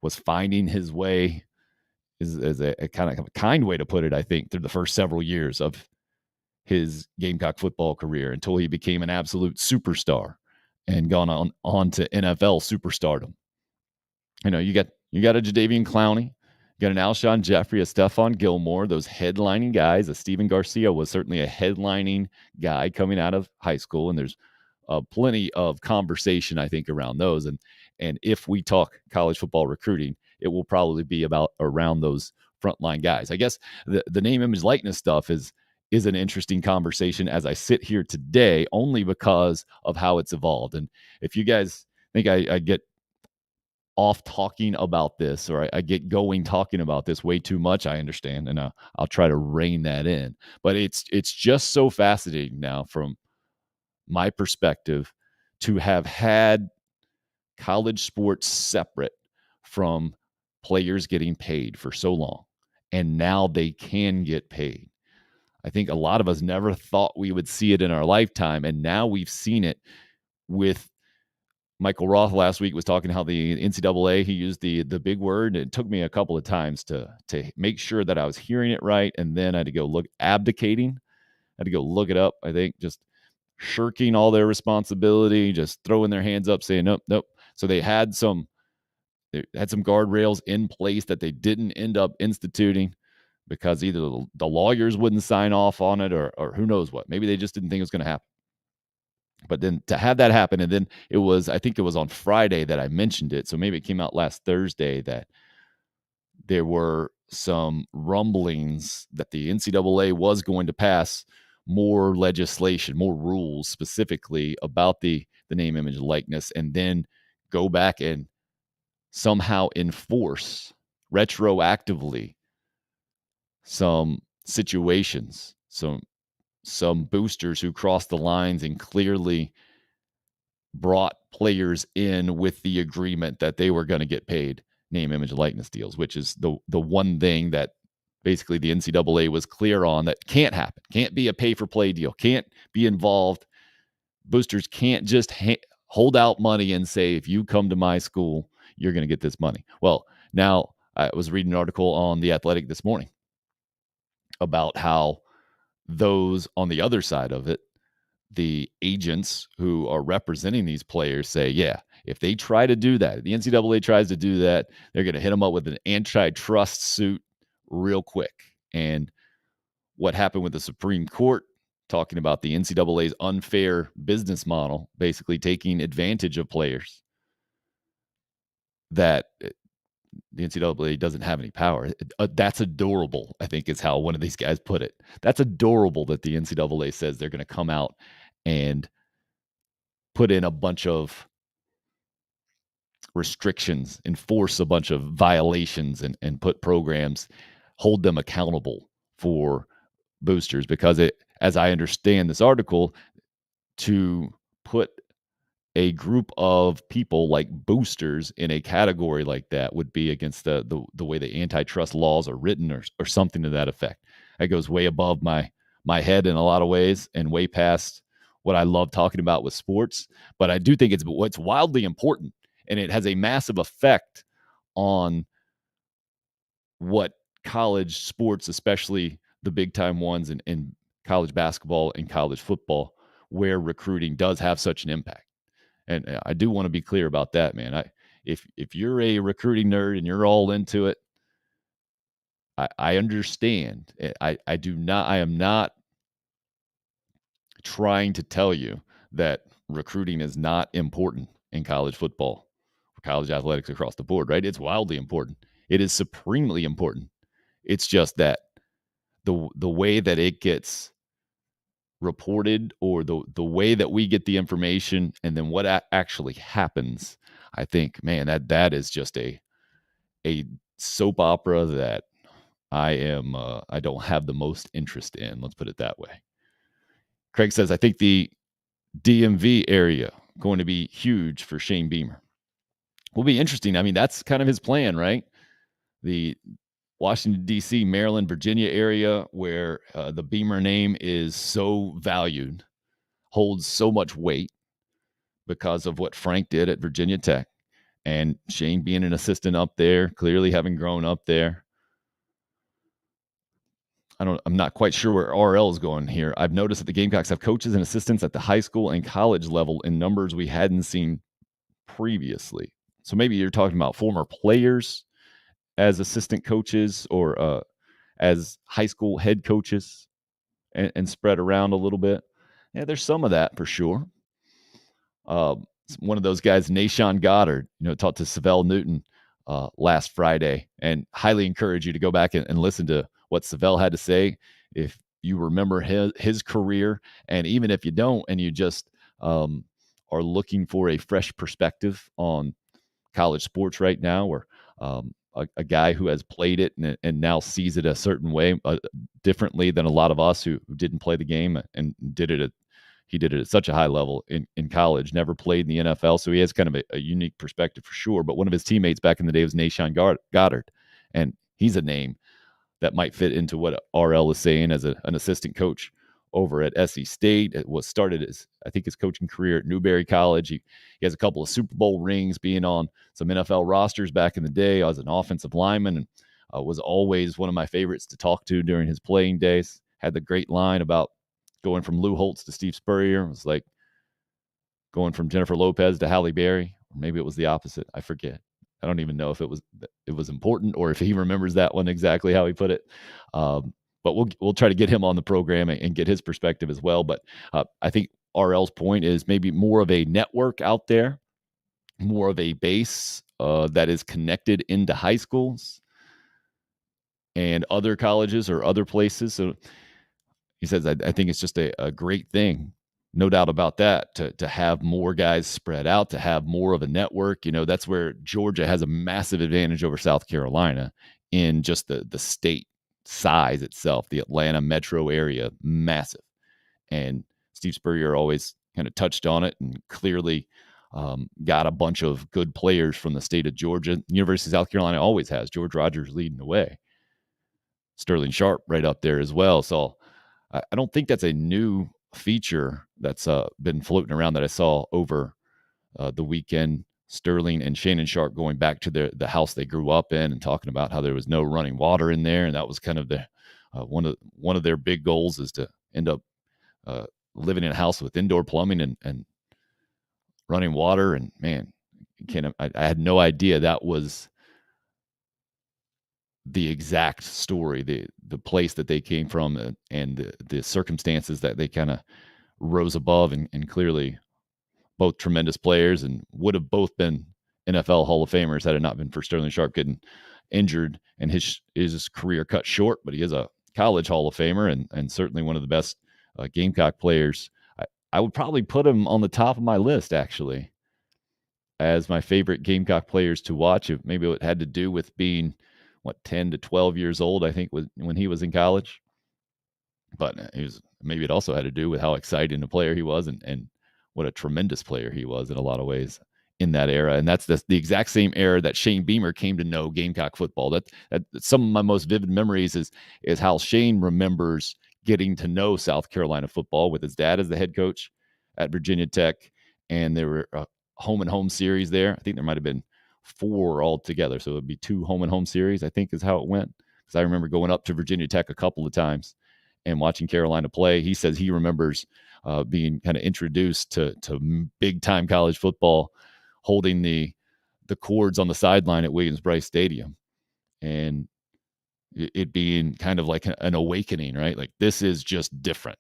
was finding his way, is a kind of a kind way to put it, I think, through the first several years of his Gamecock football career until he became an absolute superstar and gone on to NFL superstardom. You got a Jadeveon Clowney, you got an Alshon Jeffrey, a Stephon Gilmore, those headlining guys. A Steven Garcia was certainly a headlining guy coming out of high school, and there's plenty of conversation, I think, around those. And if we talk college football recruiting, it will probably be about around those frontline guys. I guess the name, image, likeness stuff is an interesting conversation as I sit here today, only because of how it's evolved. And if you guys think I get off talking about this, or I get going talking about this way too much, I understand, and I'll try to rein that in. But it's just so fascinating now, from my perspective, to have had college sports separate from players getting paid for so long, and now they can get paid. I think a lot of us never thought we would see it in our lifetime, and now we've seen it with Michael Roth. Last week was talking how the NCAA, he used the big word. It took me a couple of times to make sure that I was hearing it right, and then I had to go abdicating. I had to go look it up. I think just shirking all their responsibility, just throwing their hands up, saying nope. So they had some guardrails in place that they didn't end up instituting because either the lawyers wouldn't sign off on it, or who knows what. Maybe they just didn't think it was going to happen. But then to have that happen, and then I think it was on Friday that I mentioned it. So maybe it came out last Thursday that there were some rumblings that the NCAA was going to pass more legislation, more rules specifically about the name, image, likeness, and then go back and somehow enforce retroactively some situations, some boosters who crossed the lines and clearly brought players in with the agreement that they were going to get paid name, image, likeness deals, which is the one thing that basically the NCAA was clear on that can't happen, can't be a pay for play deal, can't be involved. Boosters can't just hold out money and say, if you come to my school, you're going to get this money. Well, now I was reading an article on The Athletic this morning about how those on the other side of it, the agents who are representing these players, say, yeah, if they try to do that, if the NCAA tries to do that, they're going to hit them up with an antitrust suit real quick. And what happened with the Supreme Court, talking about the NCAA's unfair business model, basically taking advantage of players, that the NCAA doesn't have any power. That's adorable, I think, is how one of these guys put it. That's adorable that the NCAA says they're going to come out and put in a bunch of restrictions, enforce a bunch of violations, and put programs, hold them accountable for boosters. Because as I understand this article, to put a group of people like boosters in a category like that would be against the way the antitrust laws are written, or something to that effect. That goes way above my head in a lot of ways, and way past what I love talking about with sports. But I do think it's wildly important, and it has a massive effect on what college sports, especially the big time ones, and college basketball and college football, where recruiting does have such an impact. And I do want to be clear about that, man. If you're a recruiting nerd and you're all into it, I understand. I am not trying to tell you that recruiting is not important in college football or college athletics across the board, right? It's wildly important. It is supremely important. It's just that the way that it gets reported, or the way that we get the information, and then what actually happens, I think, man, that is just a soap opera that I don't have the most interest in. Let's put it that way. Craig says, I think the DMV area going to be huge for Shane Beamer. Will be interesting. I mean, that's kind of his plan, right? The Washington, D.C., Maryland, Virginia area, where the Beamer name is so valued, holds so much weight because of what Frank did at Virginia Tech, and Shane being an assistant up there, clearly having grown up there. I'm not quite sure where RL is going here. I've noticed that the Gamecocks have coaches and assistants at the high school and college level in numbers we hadn't seen previously. So maybe you're talking about former players as assistant coaches, or as high school head coaches, and spread around a little bit. Yeah, there's some of that for sure. One of those guys, Nashawn Goddard, talked to Savell Newton last Friday, and highly encourage you to go back and listen to what Savell had to say if you remember his career, and even if you don't, and you just are looking for a fresh perspective on college sports right now, or a guy who has played it and now sees it a certain way, differently than a lot of us who didn't play the game and he did it at such a high level in college, never played in the NFL. So he has kind of a unique perspective for sure. But one of his teammates back in the day was Nashawn Goddard, and he's a name that might fit into what RL is saying as an assistant coach over at SC State. It was started his coaching career at Newberry College. He has a couple of Super Bowl rings, being on some NFL rosters back in the day as an offensive lineman, and was always one of my favorites to talk to during his playing days. Had the great line about going from Lou Holtz to Steve Spurrier. It was like going from Jennifer Lopez to Halle Berry, or maybe it was the opposite. I forget. I don't even know if it was important, or if he remembers that one exactly how he put it. But we'll try to get him on the program and get his perspective as well. But I think RL's point is maybe more of a network out there, more of a base that is connected into high schools and other colleges or other places. So he says, I think it's just a great thing. No doubt about that, to have more guys spread out, to have more of a network. That's where Georgia has a massive advantage over South Carolina in just the state size itself, the Atlanta metro area, massive. And Steve Spurrier always kind of touched on it, and clearly got a bunch of good players from the state of Georgia. University of South Carolina always has. George Rogers leading the way. Sterling Sharp right up there as well. So I don't think that's a new feature that's been floating around that I saw over the weekend. Sterling and Shannon Sharp going back to the house they grew up in, and talking about how there was no running water in there, and that was kind of the one of their big goals, is to end up living in a house with indoor plumbing and running water. And man, I had no idea that was the exact story, the place that they came from, and the circumstances that they kind of rose above, and clearly both tremendous players, and would have both been NFL Hall of Famers had it not been for Sterling Sharp getting injured and his career cut short. But he is a college Hall of Famer, and certainly one of the best Gamecock players. I would probably put him on the top of my list, actually, as my favorite Gamecock players to watch. Maybe it had to do with being 10 to 12 years old, I think, when he was in college. But maybe it also had to do with how exciting a player he was, and what a tremendous player he was in a lot of ways in that era. And that's the exact same era that Shane Beamer came to know Gamecock football. That some of my most vivid memories is how Shane remembers getting to know South Carolina football with his dad as the head coach at Virginia Tech. And there were home and home series there. I think there might have been 4 altogether. So it would be 2 home and home series, I think, is how it went. Because I remember going up to Virginia Tech a couple of times and watching Carolina play. He says he remembers being kind of introduced to big time college football, holding the cords on the sideline at Williams-Brice Stadium, and it being kind of like an awakening, right? Like, this is just different.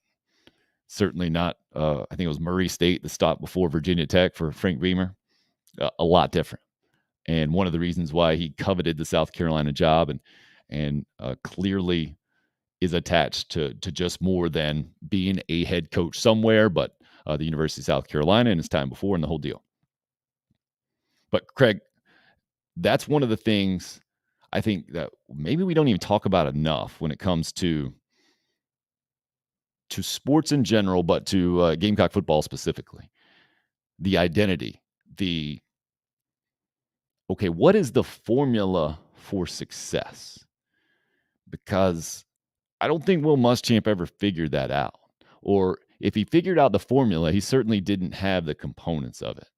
Certainly not. I think it was Murray State, the stop before Virginia Tech for Frank Beamer. A lot different. And one of the reasons why he coveted the South Carolina job and clearly is attached to just more than being a head coach somewhere, but the University of South Carolina and his time before and the whole deal. But Craig, that's one of the things I think that maybe we don't even talk about enough when it comes to sports in general, but to Gamecock football specifically. The identity, okay, what is the formula for success? Because I don't think Will Muschamp ever figured that out. Or if he figured out the formula, he certainly didn't have the components of it.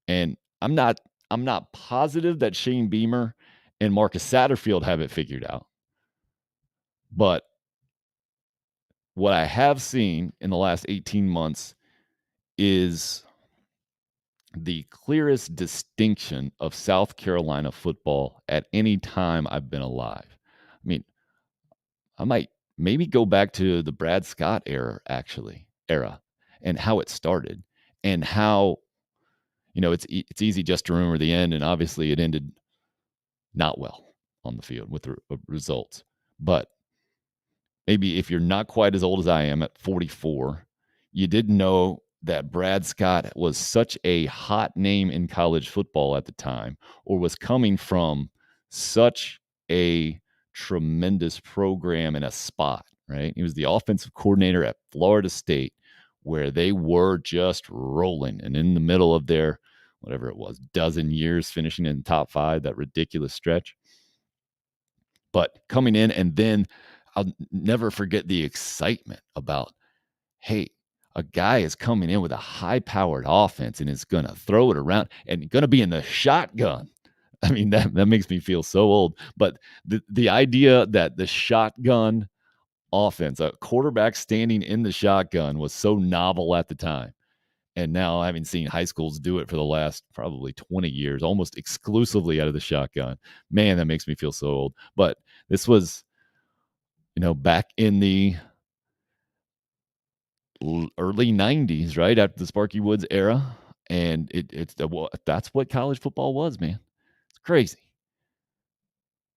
And I'm not positive that Shane Beamer and Marcus Satterfield have it figured out. But what I have seen in the last 18 months is the clearest distinction of South Carolina football at any time I've been alive. I mean, I might maybe go back to the Brad Scott era and how it started and how, it's easy just to remember the end, and obviously it ended not well on the field with the results. But maybe if you're not quite as old as I am at 44, you didn't know that Brad Scott was such a hot name in college football at the time, or was coming from such a tremendous program in a spot, right? He was the offensive coordinator at Florida State, where they were just rolling, and in the middle of their, whatever it was, dozen years finishing in the top 5, that ridiculous stretch. But coming in, and then I'll never forget the excitement about, hey, a guy is coming in with a high-powered offense and is going to throw it around and going to be in the shotgun. I mean, that makes me feel so old. But the idea that the shotgun offense, a quarterback standing in the shotgun, was so novel at the time. And now, having seen high schools do it for the last probably 20 years, almost exclusively out of the shotgun, man, that makes me feel so old. But this was, back in the early 90s, right after the Sparky Woods era. And that's what college football was, man. It's crazy.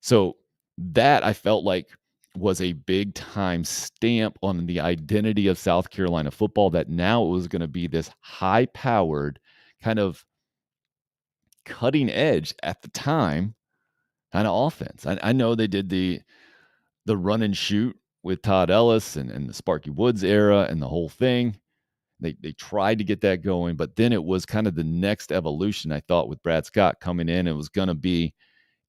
So that, I felt like, was a big time stamp on the identity of South Carolina football, that now it was going to be this high powered, kind of cutting edge at the time kind of offense. I know they did the run and shoot with Todd Ellis and the Sparky Woods era and the whole thing. They tried to get that going, but then it was kind of the next evolution, I thought, with Brad Scott coming in. It was going to be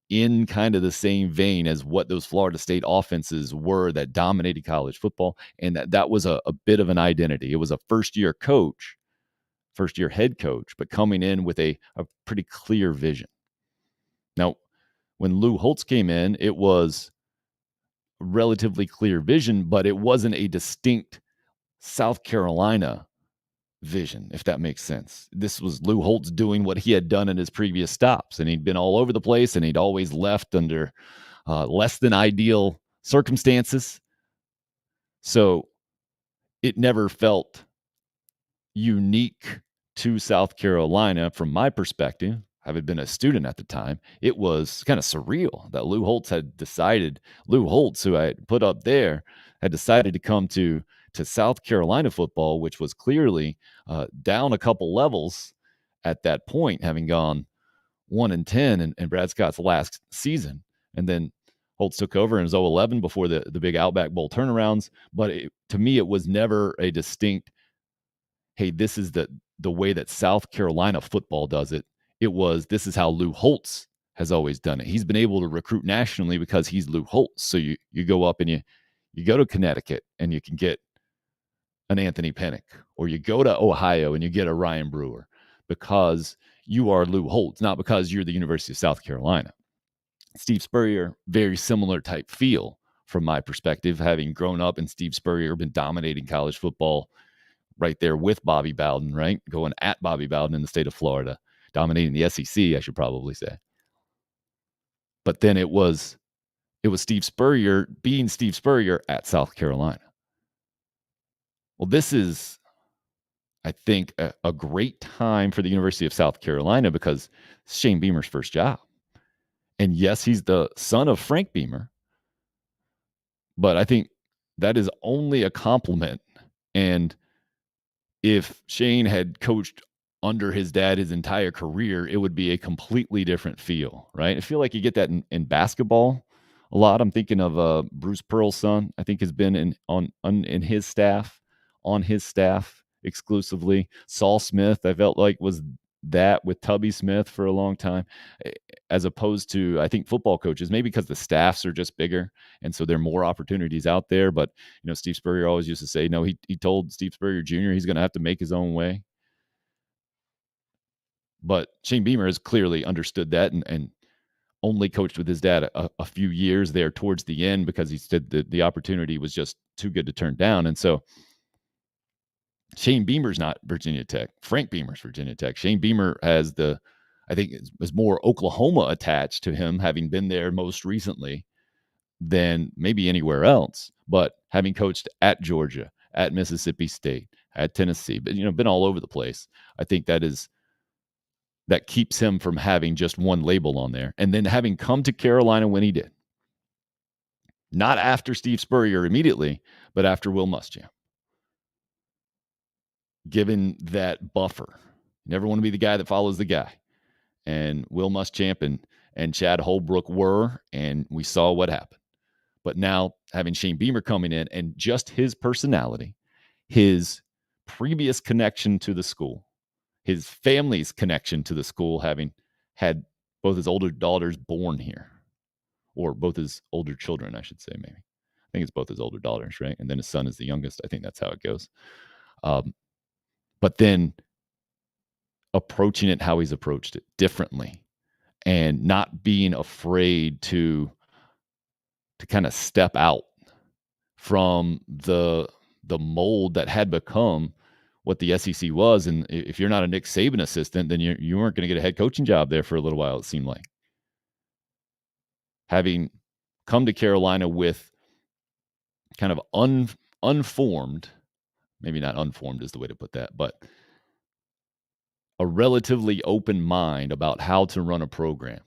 in kind of the same vein as what those Florida State offenses were that dominated college football, and that was a bit of an identity. It was a first-year head coach, but coming in with a pretty clear vision. Now, when Lou Holtz came in, it was relatively clear vision, but it wasn't a distinct South Carolina vision, if that makes sense. This was Lou Holtz doing what he had done in his previous stops, and he'd been all over the place, and he'd always left under less than ideal circumstances. So it never felt unique to South Carolina from my perspective. Having been a student at the time, it was kind of surreal that Lou Holtz, who I had put up there, had decided to come to South Carolina football, which was clearly down a couple levels at that point, having gone 1-10 in Brad Scott's last season. And then Holtz took over in his 2011 before the big Outback Bowl turnarounds. But to me, it was never a distinct, hey, this is the way that South Carolina football does it. It was, this is how Lou Holtz has always done it. He's been able to recruit nationally because he's Lou Holtz. So you go up and you go to Connecticut and you can get an Anthony Pennick, or you go to Ohio and you get a Ryan Brewer, because you are Lou Holtz, not because you're the University of South Carolina. Steve Spurrier, very similar type feel from my perspective, having grown up in Steve Spurrier, been dominating college football right there with Bobby Bowden, right? Going at Bobby Bowden in the state of Florida, dominating the SEC, I should probably say. But then it was Steve Spurrier being Steve Spurrier at South Carolina. Well, this is, I think, a great time for the University of South Carolina because it's Shane Beamer's first job. And yes, he's the son of Frank Beamer, but I think that is only a compliment. And if Shane had coached under his dad his entire career, it would be a completely different feel, right? I feel like you get that in basketball a lot. I'm thinking of Bruce Pearl's son. I think has been in his staff, on his staff exclusively. Saul Smith, I felt like was that with Tubby Smith for a long time, as opposed to I think football coaches, maybe because the staffs are just bigger and so there are more opportunities out there. But Steve Spurrier always used to say, no, he told Steve Spurrier Jr. he's going to have to make his own way. But Shane Beamer has clearly understood that and only coached with his dad a few years there towards the end because he said the opportunity was just too good to turn down. And so Shane Beamer's not Virginia Tech. Frank Beamer's Virginia Tech. Shane Beamer has I think is more Oklahoma attached to him, having been there most recently than maybe anywhere else. But having coached at Georgia, at Mississippi State, at Tennessee, but been all over the place. I think that keeps him from having just one label on there. And then having come to Carolina when he did, not after Steve Spurrier immediately, but after Will Muschamp, given that buffer. You never want to be the guy that follows the guy. And Will Muschamp and Chad Holbrook were, and we saw what happened. But now having Shane Beamer coming in and just his personality, his previous connection to the school, his family's connection to the school, having had both his older daughters born here, or both his older children, I should say, maybe. I think it's both his older daughters, right? And then his son is the youngest. I think that's how it goes. But then approaching it how he's approached it differently and not being afraid to kind of step out from the mold that had become what the SEC was. And if you're not a Nick Saban assistant, then you weren't going to get a head coaching job there for a little while, it seemed like. Having come to Carolina with kind of unformed, maybe not unformed is the way to put that, but a relatively open mind about how to run a program,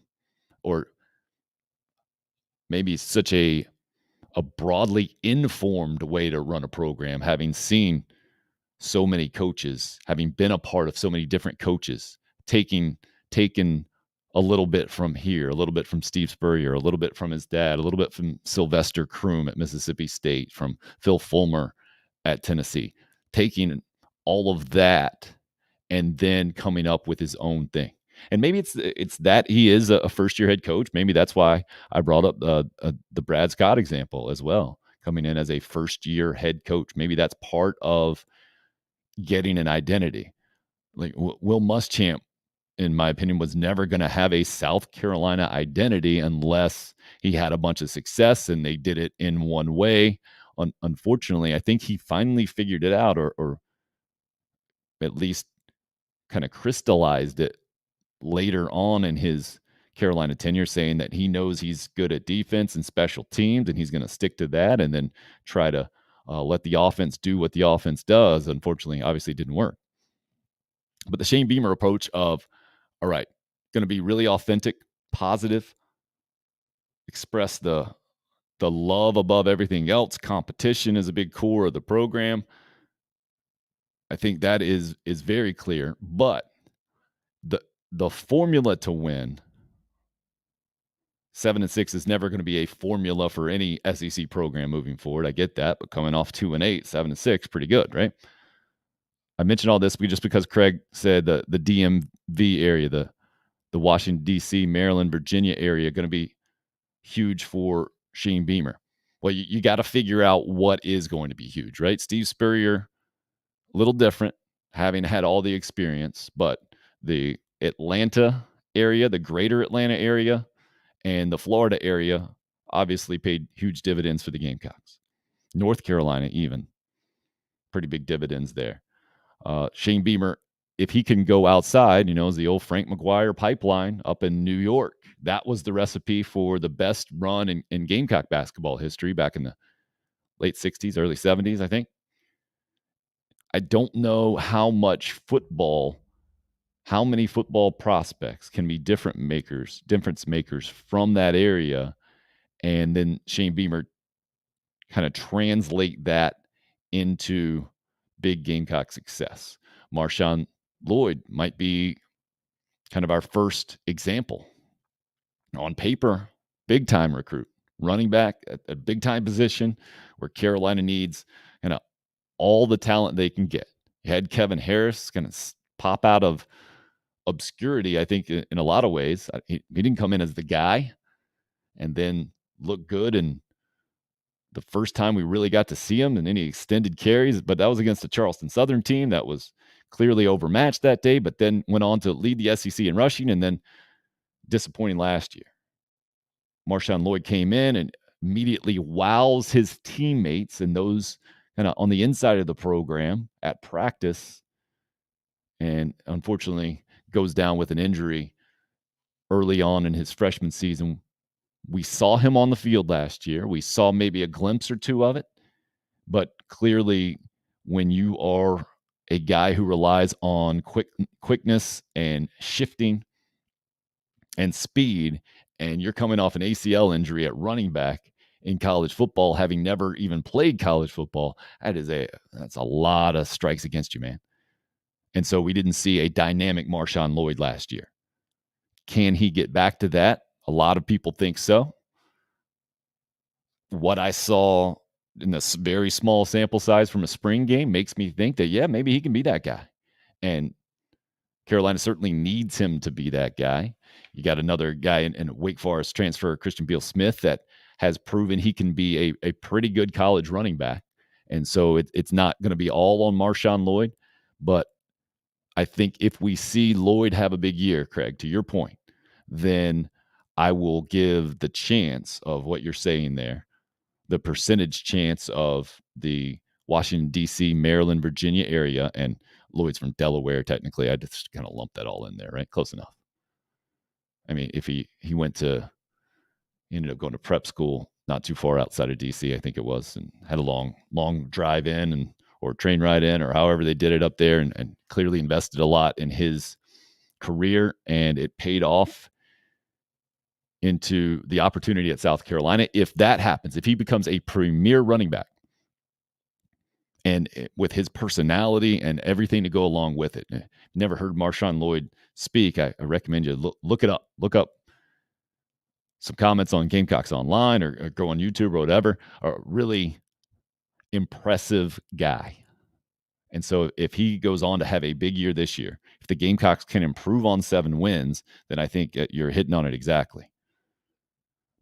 or maybe such a broadly informed way to run a program, having seen so many coaches, having been a part of so many different coaches, taking a little bit from here, a little bit from Steve Spurrier, a little bit from his dad, a little bit from Sylvester Croom at Mississippi State, from Phil Fulmer at Tennessee, taking all of that and then coming up with his own thing. And maybe it's that he is a first-year head coach. Maybe that's why I brought up the Brad Scott example as well, coming in as a first-year head coach. Maybe that's part of getting an identity. Like Will Muschamp, in my opinion, was never going to have a South Carolina identity unless he had a bunch of success and they did it in one way. Unfortunately, I think he finally figured it out, or at least kind of crystallized it later on in his Carolina tenure, saying that he knows he's good at defense and special teams and he's going to stick to that and then try to let the offense do what the offense does. Unfortunately, obviously, it didn't work. But the Shane Beamer approach of, all right, going to be really authentic, positive, express the love above everything else. Competition is a big core of the program. I think that is very clear. But the formula to win, 7-6 is never going to be a formula for any SEC program moving forward. I get that, but coming off 2-8, 7-6, pretty good, right? I mentioned all this just because Craig said the DMV area, the Washington, D.C., Maryland, Virginia area, going to be huge for Shane Beamer. Well, you got to figure out what is going to be huge, right? Steve Spurrier, a little different, having had all the experience, but the Atlanta area, the greater Atlanta area, and the Florida area obviously paid huge dividends for the Gamecocks. North Carolina, even, pretty big dividends there. Shane Beamer, if he can go outside, as the old Frank McGuire pipeline up in New York, that was the recipe for the best run in Gamecock basketball history back in the late 60s, early 70s, I think. I don't know how many football prospects can be difference makers from that area, and then Shane Beamer kind of translate that into big Gamecock success. Marshawn Lloyd might be kind of our first example. On paper, big time recruit, running back at a big time position where Carolina needs kind of all the talent they can get. You had Kevin Harris kind of pop out of obscurity, I think, in a lot of ways. He didn't come in as the guy and then look good. And the first time we really got to see him in any extended carries, but that was against the Charleston Southern team that was clearly overmatched that day, but then went on to lead the SEC in rushing and then disappointing last year. Marshawn Lloyd came in and immediately wows his teammates and those kind of on the inside of the program at practice, and unfortunately goes down with an injury early on in his freshman season. We saw him on the field last year. We saw maybe a glimpse or two of it, but clearly when you are a guy who relies on quickness and shifting and speed, and you're coming off an ACL injury at running back in college football, having never even played college football, that's a lot of strikes against you, man. And so we didn't see a dynamic Marshawn Lloyd last year. Can he get back to that? A lot of people think so. What I saw in this very small sample size from a spring game makes me think that, yeah, maybe he can be that guy. And Carolina certainly needs him to be that guy. You got another guy in Wake Forest transfer, Christian Beal-Smith, that has proven he can be a pretty good college running back. And so it's not going to be all on Marshawn Lloyd. But I think if we see Lloyd have a big year, Craig, to your point, then I will give the chance of what you're saying there, the percentage chance of the Washington, D.C., Maryland, Virginia area, and Lloyd's from Delaware, technically. I just kind of lumped that all in there, right? Close enough. I mean, if he ended up going to prep school not too far outside of D.C., I think it was, and had a long drive in or train ride in, or however they did it up there, and clearly invested a lot in his career, and it paid off into the opportunity at South Carolina. If that happens, if he becomes a premier running back, and with his personality and everything to go along with it. Never heard Marshawn Lloyd speak. I recommend you look it up. Look up some comments on Gamecocks online or go on YouTube or whatever. A really impressive guy. And so if he goes on to have a big year this year, if the Gamecocks can improve on 7 wins, then I think you're hitting on it exactly.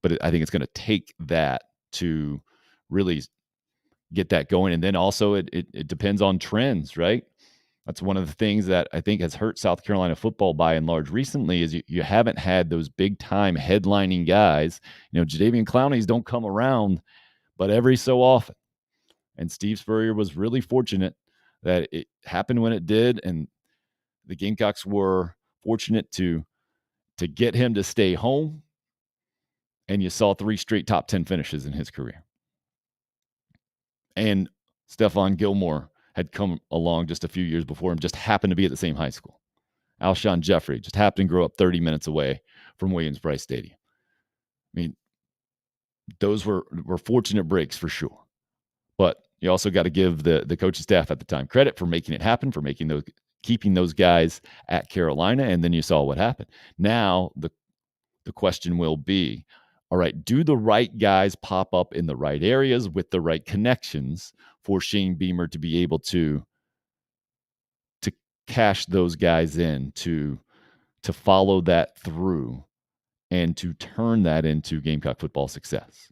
But I think it's going to take that to really get that going. And then also it depends on trends, right? That's one of the things that I think has hurt South Carolina football by and large recently is you haven't had those big time headlining guys. Jadeveon Clowney's don't come around, but every so often. And Steve Spurrier was really fortunate that it happened when it did. And the Gamecocks were fortunate to get him to stay home. And you saw 3 straight top 10 finishes in his career. And Stephon Gilmore had come along just a few years before him, just happened to be at the same high school. Alshon Jeffrey just happened to grow up 30 minutes away from Williams-Brice Stadium. I mean, those were fortunate breaks for sure. But you also got to give the coaching staff at the time credit for making it happen, for keeping those guys at Carolina, and then you saw what happened. Now the question will be, all right, do the right guys pop up in the right areas with the right connections for Shane Beamer to be able to cash those guys in, to follow that through and to turn that into Gamecock football success?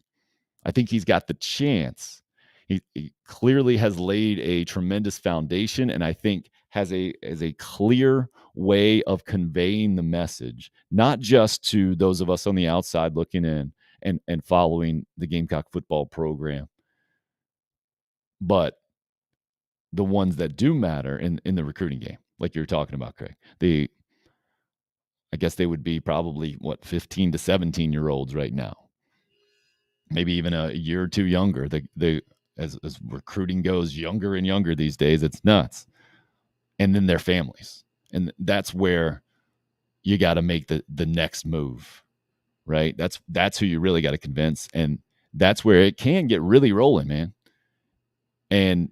I think he's got the chance. He clearly has laid a tremendous foundation, and I think has a clear way of conveying the message, not just to those of us on the outside looking in and following the Gamecock football program, but the ones that do matter in the recruiting game, like you're talking about, Craig. I guess they would be probably 15 to 17-year-olds right now, maybe even a year or two younger. The as recruiting goes younger and younger these days. It's nuts. And then their families. And that's where you got to make the next move, right? That's who you really got to convince. And that's where it can get really rolling, man. And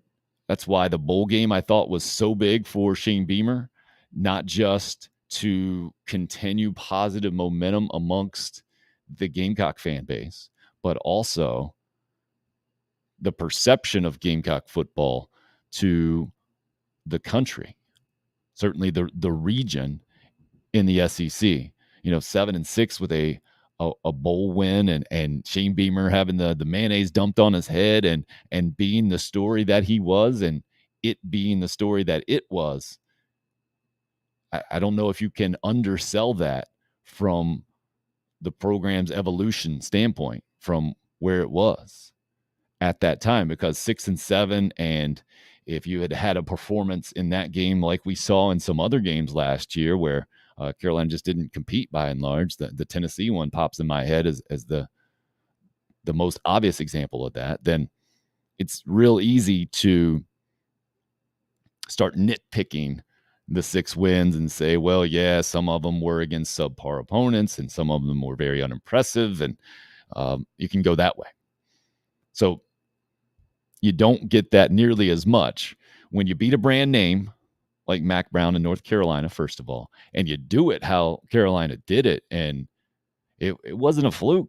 that's why the bowl game I thought was so big for Shane Beamer, not just to continue positive momentum amongst the Gamecock fan base, but also the perception of Gamecock football to the country, certainly the region in the SEC. 7-6 with a bowl win, and Shane Beamer having the mayonnaise dumped on his head, and being the story that he was, and it being the story that it was. I don't know if you can undersell that from the program's evolution standpoint from where it was at that time, because 6-7, and if you had had a performance in that game like we saw in some other games last year where Carolina just didn't compete by and large, the Tennessee one pops in my head as the most obvious example of that, then it's real easy to start nitpicking the 6 wins and say, well, yeah, some of them were against subpar opponents and some of them were very unimpressive, and you can go that way. So you don't get that nearly as much when you beat a brand name like Mac Brown in North Carolina, first of all, and you do it how Carolina did it, and it wasn't a fluke.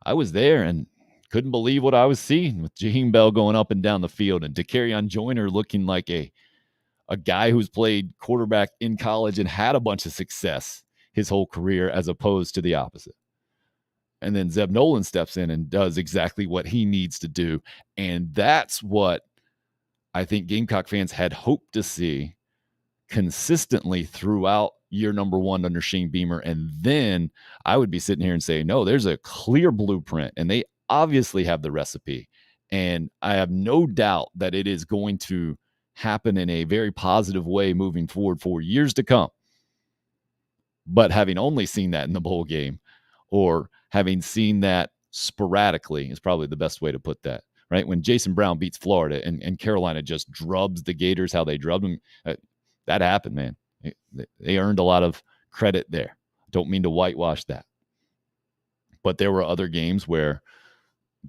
I was there and couldn't believe what I was seeing with Jaheim Bell going up and down the field and Dakereon Joyner looking like a guy who's played quarterback in college and had a bunch of success his whole career, as opposed to the opposite. And then Zeb Nolan steps in and does exactly what he needs to do. And that's what I think Gamecock fans had hoped to see consistently throughout year number 1 under Shane Beamer. And then I would be sitting here and saying, no, there's a clear blueprint, and they obviously have the recipe. And I have no doubt that it is going to happen in a very positive way moving forward for years to come. But having only seen that in the bowl game, or having seen that sporadically, is probably the best way to put that, right? When Jason Brown beats Florida and Carolina just drubs the Gators how they drubbed them, that happened, man. They earned a lot of credit there. Don't mean to whitewash that. But there were other games where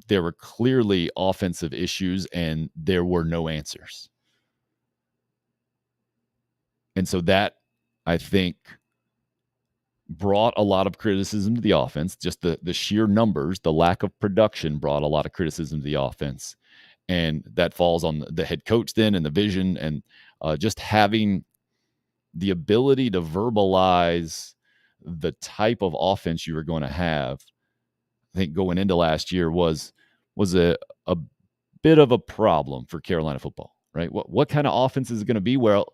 there were clearly offensive issues and there were no answers. And so that, I think, brought a lot of criticism to the offense. Just the sheer numbers, the lack of production brought a lot of criticism to the offense. And that falls on the head coach then, and the vision, and just having the ability to verbalize the type of offense you were going to have. I think going into last year was a bit of a problem for Carolina football, right? What kind of offense is it going to be? Well,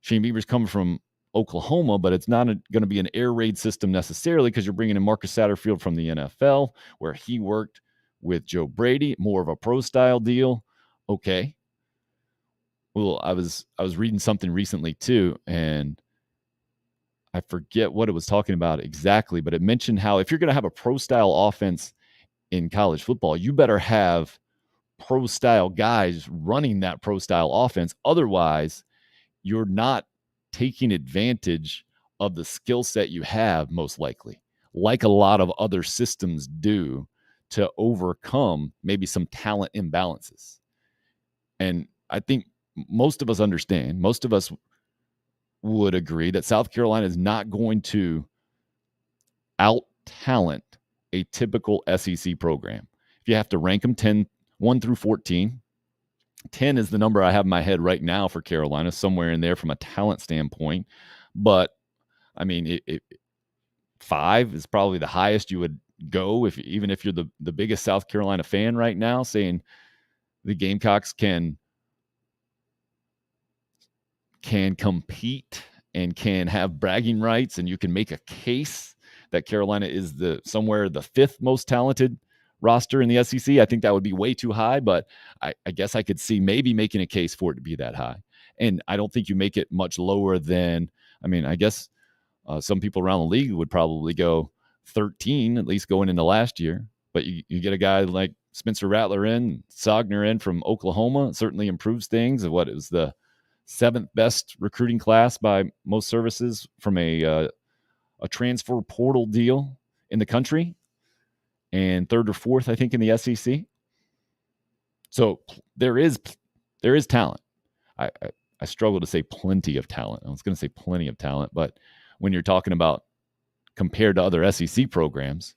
Shane Beamer's coming from Oklahoma, but it's not going to be an air raid system necessarily, because you're bringing in Marcus Satterfield from the NFL, where he worked with Joe Brady, more of a pro style deal. Okay. Well, I was reading something recently too, and I forget what it was talking about exactly, but it mentioned how if you're going to have a pro style offense in college football, you better have pro style guys running that pro style offense. Otherwise, you're not taking advantage of the skill set you have, most likely, like a lot of other systems do, to overcome maybe some talent imbalances. And I think most of us understand, most of us would agree that South Carolina is not going to out-talent a typical SEC program. If you have to rank them 1 through 14, 10 is the number I have in my head right now for Carolina, somewhere in there from a talent standpoint. But, I mean, 5 is probably the highest you would go, even if you're the biggest South Carolina fan right now, saying the Gamecocks can compete and can have bragging rights, and you can make a case that Carolina is somewhere the 5th most talented roster in the SEC. I think that would be way too high, but I guess I could see maybe making a case for it to be that high. And I don't think you make it much lower than, I guess some people around the league would probably go 13, at least going into last year. But you get a guy like Spencer Rattler in, Sogner in from Oklahoma. It certainly improves things. It was the 7th best recruiting class by most services from a transfer portal deal in the country, and 3rd or 4th, I think, in the SEC. So there is talent. I struggle to say plenty of talent. I was going to say plenty of talent, but when you're talking about compared to other SEC programs,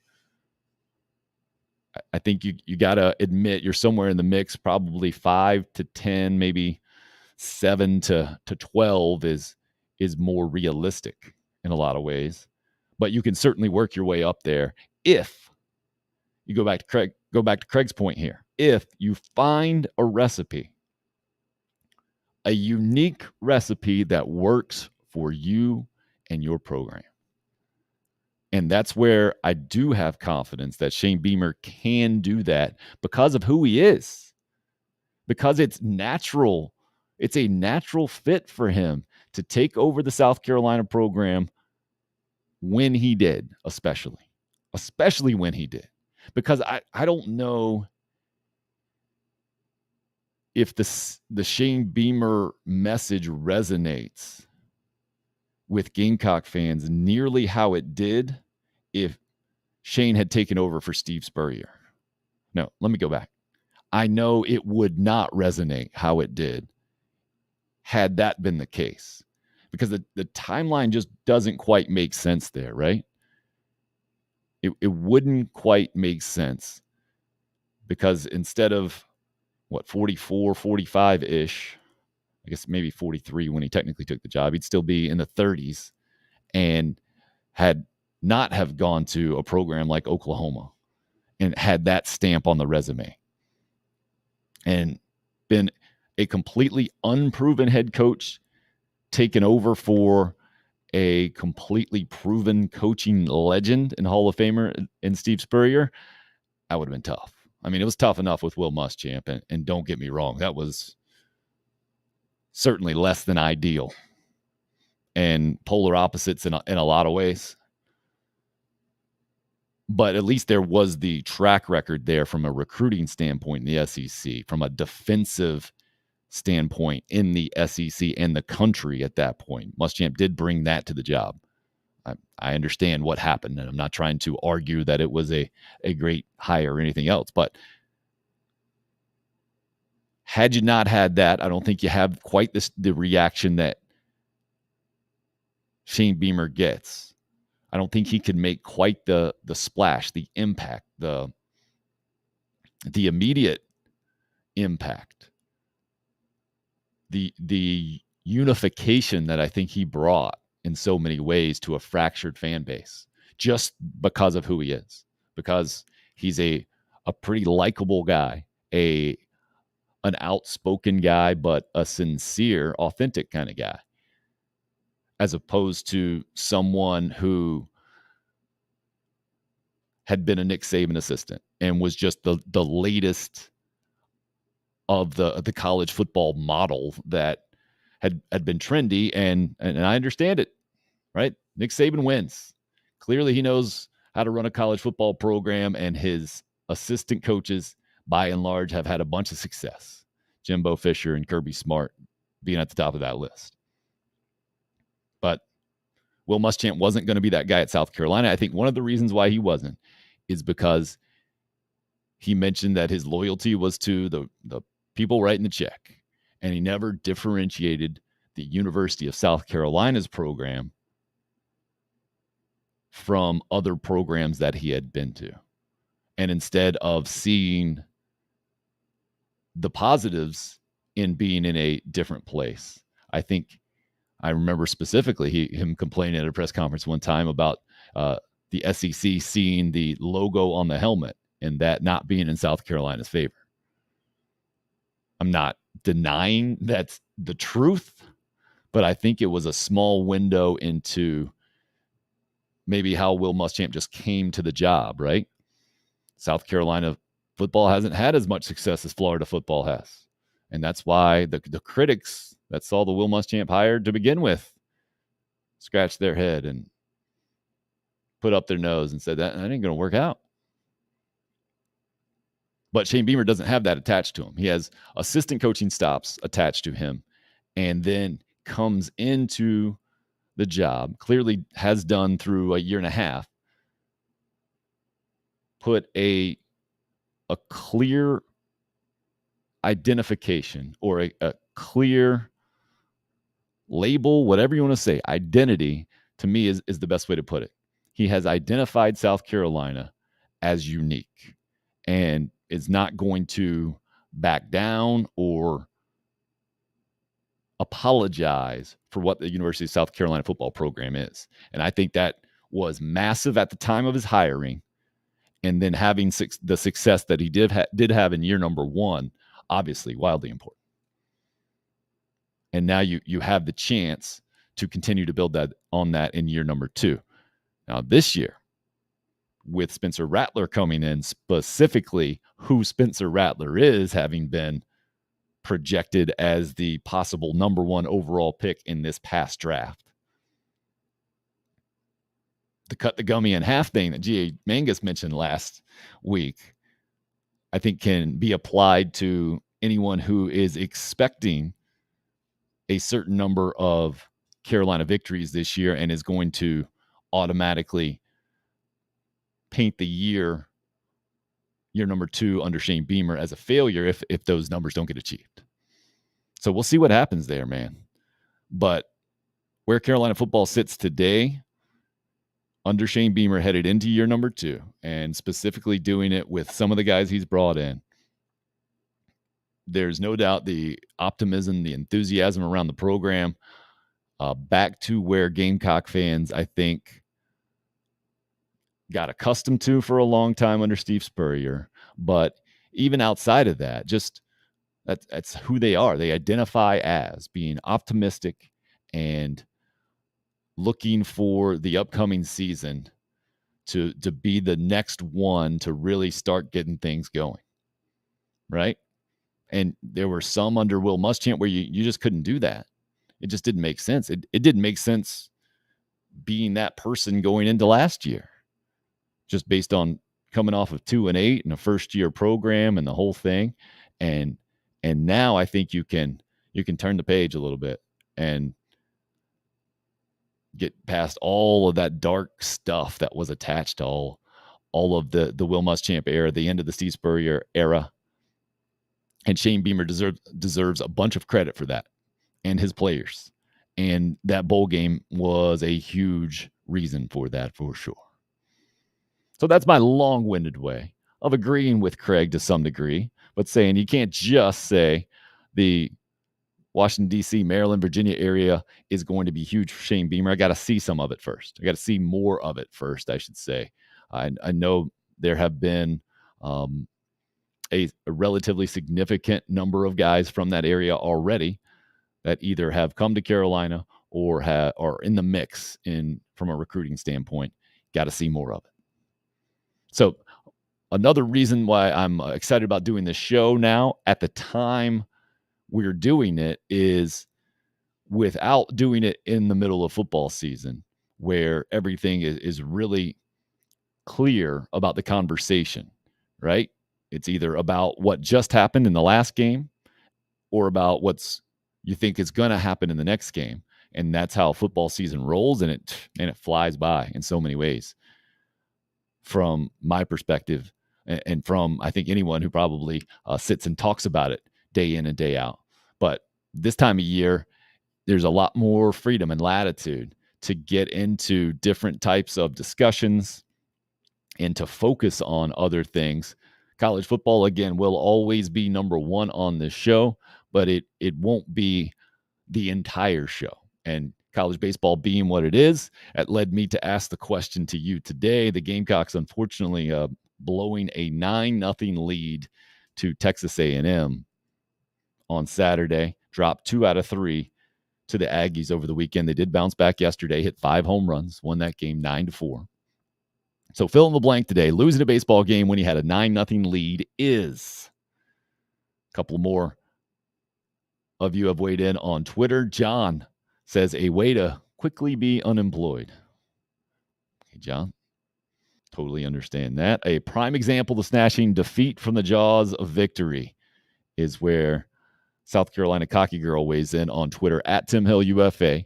I think you got to admit you're somewhere in the mix. Probably 5 to 10, maybe 7 to 12 is more realistic in a lot of ways. But you can certainly work your way up there if you go back to Craig's point here. If you find a recipe, a unique recipe that works for you and your program. And that's where I do have confidence that Shane Beamer can do that because of who he is. Because it's natural. It's a natural fit for him to take over the South Carolina program when he did, especially when he did. Because I don't know if the Shane Beamer message resonates with Gamecock fans nearly how it did if Shane had taken over for Steve Spurrier. No, let me go back. I know it would not resonate how it did had that been the case, because the timeline just doesn't quite make sense there, right? It wouldn't quite make sense, because instead of 44, 45-ish, I guess maybe 43 when he technically took the job, he'd still be in the 30s and had not have gone to a program like Oklahoma and had that stamp on the resume and been a completely unproven head coach taken over for a completely proven coaching legend and Hall of Famer in Steve Spurrier. That would have been tough. I mean, it was tough enough with Will Muschamp, and don't get me wrong, that was certainly less than ideal and polar opposites in a lot of ways. But at least there was the track record there from a recruiting standpoint in the SEC, from a defensive standpoint in the SEC and the country at that point. Muschamp did bring that to the job. I understand what happened, and I'm not trying to argue that it was a great hire or anything else. But had you not had that, I don't think you have quite the reaction that Shane Beamer gets. I don't think he could make quite the splash, the impact, the immediate impact, the unification that I think he brought in so many ways to a fractured fan base, just because of who he is, because he's a pretty likable guy, an outspoken guy, but a sincere, authentic kind of guy, as opposed to someone who had been a Nick Saban assistant and was just the latest of the college football model that had been trendy, and I understand it, right? Nick Saban wins. Clearly, he knows how to run a college football program, and his assistant coaches, by and large, have had a bunch of success. Jimbo Fisher and Kirby Smart being at the top of that list. But Will Muschamp wasn't going to be that guy at South Carolina. I think one of the reasons why he wasn't is because he mentioned that his loyalty was to the people writing the check, and he never differentiated the University of South Carolina's program from other programs that he had been to. And instead of seeing the positives in being in a different place, I think I remember specifically him complaining at a press conference one time about the SEC seeing the logo on the helmet and that not being in South Carolina's favor. I'm not denying that's the truth, but I think it was a small window into maybe how Will Muschamp just came to the job, right? South Carolina football hasn't had as much success as Florida football has. And that's why the critics that saw the Will Muschamp hired to begin with scratched their head and put up their nose and said that ain't going to work out. But Shane Beamer doesn't have that attached to him. He has assistant coaching stops attached to him, and then comes into the job, clearly has done through a year and a half, put a clear identification or a clear label, whatever you want to say, identity, to me is the best way to put it. He has identified South Carolina as unique and is not going to back down or apologize for what the University of South Carolina football program is. And I think that was massive at the time of his hiring. And then having the success that he did have in year number one, obviously wildly important. And now you have the chance to continue to build that on that in year number two. Now this year, with Spencer Rattler coming in, specifically who Spencer Rattler is, having been projected as the possible number one overall pick in this past draft. The cut the gummy in half thing that G.A. Mangus mentioned last week, I think can be applied to anyone who is expecting a certain number of Carolina victories this year and is going to automatically paint the year number two under Shane Beamer as a failure if those numbers don't get achieved. So we'll see what happens there, man. But where Carolina football sits today, under Shane Beamer headed into year number two, and specifically doing it with some of the guys he's brought in, there's no doubt the optimism, the enthusiasm around the program, back to where Gamecock fans, I think, got accustomed to for a long time under Steve Spurrier. But even outside of that, just that's who they are. They identify as being optimistic and looking for the upcoming season to be the next one to really start getting things going, right? And there were some under Will Muschamp where you just couldn't do that. It just didn't make sense. It didn't make sense being that person going into last year, just based on coming off of 2-8 and a first-year program and the whole thing. And now I think you can turn the page a little bit and get past all of that dark stuff that was attached to all of the Will Muschamp era, the end of the Steve Spurrier era. And Shane Beamer deserves a bunch of credit for that and his players. And that bowl game was a huge reason for that, for sure. So that's my long-winded way of agreeing with Craig to some degree, but saying you can't just say the Washington, D.C., Maryland, Virginia area is going to be huge for Shane Beamer. I got to see some of it first. I got to see more of it first, I should say. I know there have been a relatively significant number of guys from that area already that either have come to Carolina or are in the mix from a recruiting standpoint. Got to see more of it. So another reason why I'm excited about doing this show now at the time we're doing it is without doing it in the middle of football season where everything is really clear about the conversation, right? It's either about what just happened in the last game or about what's you think is going to happen in the next game. And that's how football season rolls, and it flies by in so many ways from my perspective and from, I think, anyone who probably sits and talks about it day in and day out. But this time of year, there's a lot more freedom and latitude to get into different types of discussions and to focus on other things. College football, again, will always be number one on this show, but it won't be the entire show. And college baseball being what it is, it led me to ask the question to you today. The Gamecocks, unfortunately, blowing a 9-0 lead to Texas A&M on Saturday, dropped 2 out of 3 to the Aggies over the weekend. They did bounce back yesterday, hit 5 home runs, won that game 9-4. So fill in the blank today. Losing a baseball game when you had a 9-0 lead is. A couple more of you have weighed in on Twitter. John says a way to quickly be unemployed. Okay, John. Totally understand that. A prime example of snatching defeat from the jaws of victory is where South Carolina Cocky Girl weighs in on Twitter at Tim Hill UFA,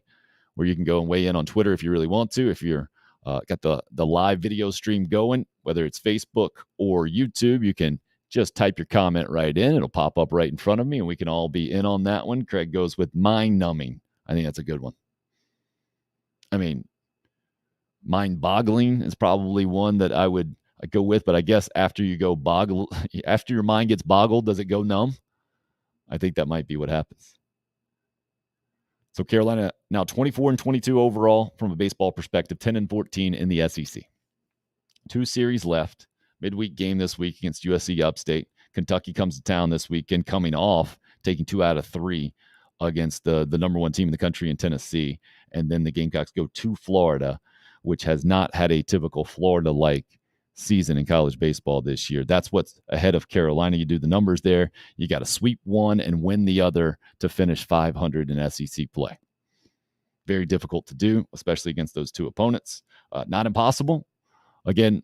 where you can go and weigh in on Twitter if you really want to. If you're got the live video stream going, whether it's Facebook or YouTube, you can just type your comment right in. It'll pop up right in front of me, and we can all be in on that one. Craig goes with mind-numbing. I think that's a good one. I mean, mind-boggling is probably one that I'd go with, but I guess after your mind gets boggled, does it go numb? I think that might be what happens. So Carolina now 24-22 overall from a baseball perspective, 10-14 in the SEC. 2 series left. Midweek game this week against USC Upstate. Kentucky comes to town this weekend, coming off taking 2 out of 3 against the number 1 team in the country in Tennessee. And then the Gamecocks go to Florida, which has not had a typical Florida-like season in college baseball this year. That's what's ahead of Carolina. You do the numbers there. You got to sweep one and win the other to finish 500 in SEC play. Very difficult to do, especially against those 2 opponents. Not impossible. Again,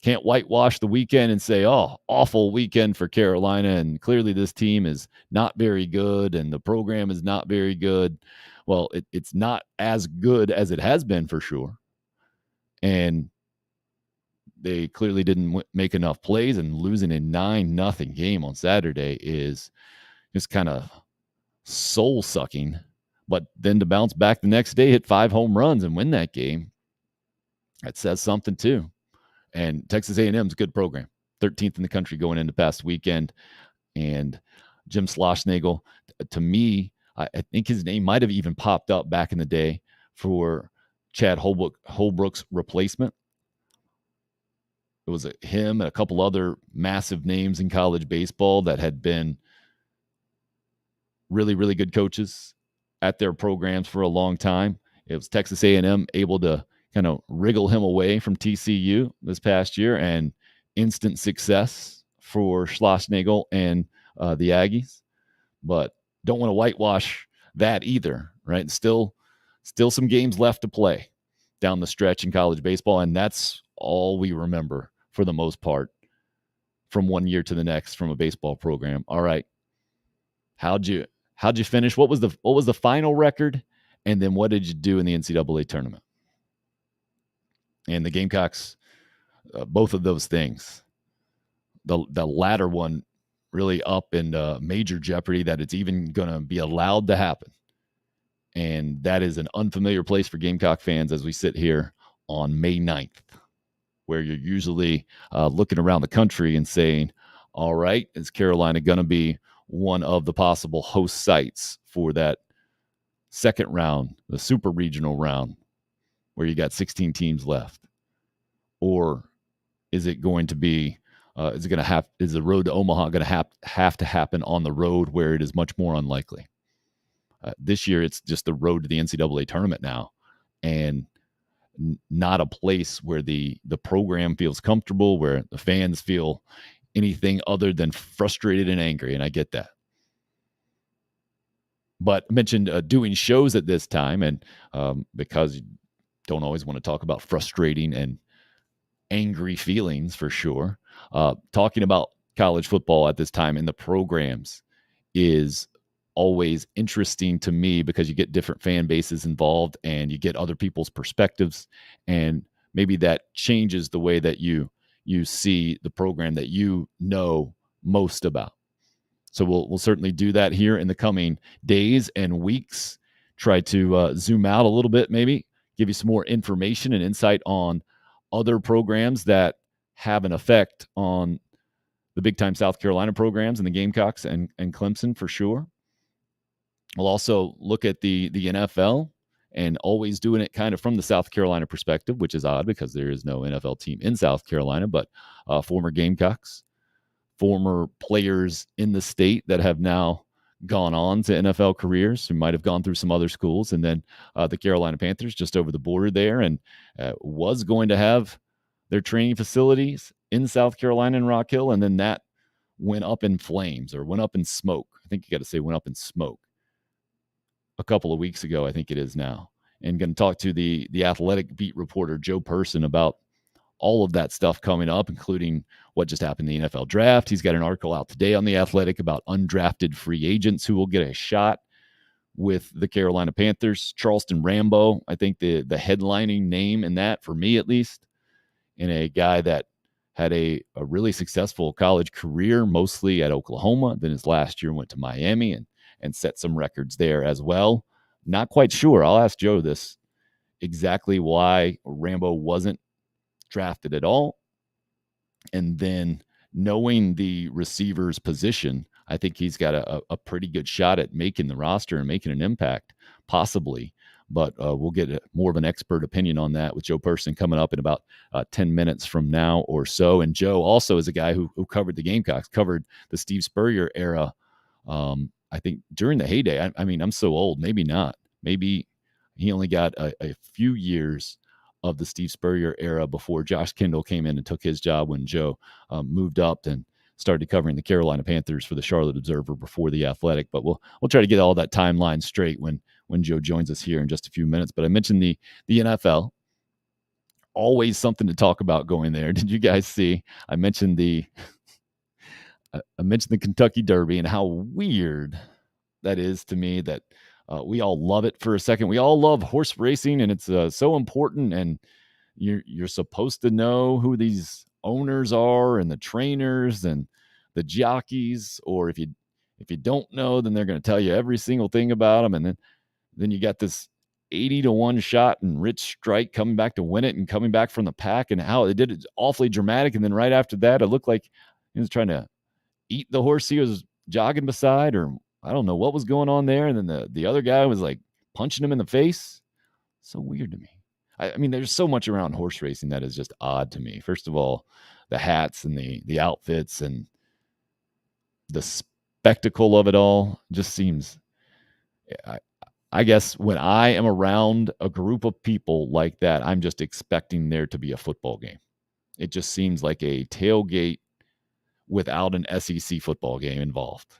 can't whitewash the weekend and say, oh, awful weekend for Carolina, and clearly this team is not very good and the program is not very good. Well, it's not as good as it has been for sure. And they clearly didn't make enough plays, and losing a 9-0 game on Saturday is just kind of soul-sucking. But then to bounce back the next day, hit 5 home runs and win that game, that says something too. And Texas A&M is a good program, 13th in the country going into past weekend. And Jim Schlossnagle, to me, I think his name might have even popped up back in the day for Chad Holbrook's replacement. It was him and a couple other massive names in college baseball that had been really, really good coaches at their programs for a long time. It was Texas A&M able to kind of wriggle him away from TCU this past year, and instant success for Schlossnagle and the Aggies. But don't want to whitewash that either, right? Still some games left to play down the stretch in college baseball, and that's all we remember for the most part from one year to the next from a baseball program. All right, how'd you finish? What was the final record, and then what did you do in the NCAA tournament? And the Gamecocks, both of those things, the latter one really up in major jeopardy that it's even going to be allowed to happen. And that is an unfamiliar place for Gamecock fans as we sit here on May 9th, where you're usually looking around the country and saying, all right, is Carolina going to be one of the possible host sites for that second round, the super regional round, where you got 16 teams left? Or is it going to be, is the road to Omaha going to have to happen on the road where it is much more unlikely? This year, it's just the road to the NCAA tournament now, and not a place where the program feels comfortable, where the fans feel anything other than frustrated and angry, and I get that. But I mentioned doing shows at this time, and because you don't always want to talk about frustrating and angry feelings for sure, talking about college football at this time and the programs is always interesting to me, because you get different fan bases involved and you get other people's perspectives, and maybe that changes the way that you see the program that you know most about. So we'll certainly do that here in the coming days and weeks. Try to zoom out a little bit, maybe give you some more information and insight on other programs that have an effect on the big-time South Carolina programs and the Gamecocks and Clemson for sure. We'll also look at the NFL, and always doing it kind of from the South Carolina perspective, which is odd because there is no NFL team in South Carolina, but former Gamecocks, former players in the state that have now gone on to NFL careers who might have gone through some other schools, and then the Carolina Panthers just over the border there, and was going to have their training facilities in South Carolina in Rock Hill, and then that went up in flames, or went up in smoke. I think you got to say went up in smoke a couple of weeks ago, I think it is now. And going to talk to the athletic beat reporter, Joe Person, about all of that stuff coming up, including what just happened in the NFL draft. He's got an article out today on The Athletic about undrafted free agents who will get a shot with the Carolina Panthers. Charleston Rambo, I think the headlining name in that, for me at least, and a guy that had a really successful college career, mostly at Oklahoma. Then his last year went to Miami and set some records there as well. Not quite sure. I'll ask Joe this, exactly why Rambo wasn't drafted at all. And then knowing the receiver's position, I think he's got a pretty good shot at making the roster and making an impact, possibly. But we'll get more of an expert opinion on that with Joe Person coming up in about 10 minutes from now or so. And Joe also is a guy who covered the Gamecocks, covered the Steve Spurrier era. I think during the heyday. I mean, I'm so old, maybe not. Maybe he only got a few years of the Steve Spurrier era before Josh Kendall came in and took his job when Joe moved up and started covering the Carolina Panthers for the Charlotte Observer before the Athletic. But we'll try to get all that timeline straight when Joe joins us here in just a few minutes. But I mentioned the NFL. Always something to talk about going there. Did you guys see? I mentioned the Kentucky Derby and how weird that is to me that we all love it for a second. We all love horse racing, and it's so important. And you're supposed to know who these owners are and the trainers and the jockeys. Or if you don't know, then they're going to tell you every single thing about them. And then you got this 80-1 shot and Rich Strike coming back to win it and coming back from the pack, and how it did it awfully dramatic. And then right after that, it looked like he was trying to eat the horse he was jogging beside, or I don't know what was going on there. And then the other guy was like punching him in the face. So weird to me. I mean, there's so much around horse racing that is just odd to me. First of all, the hats and the outfits and the spectacle of it all just seems, I guess when I am around a group of people like that, I'm just expecting there to be a football game. It just seems like a tailgate without an SEC football game involved,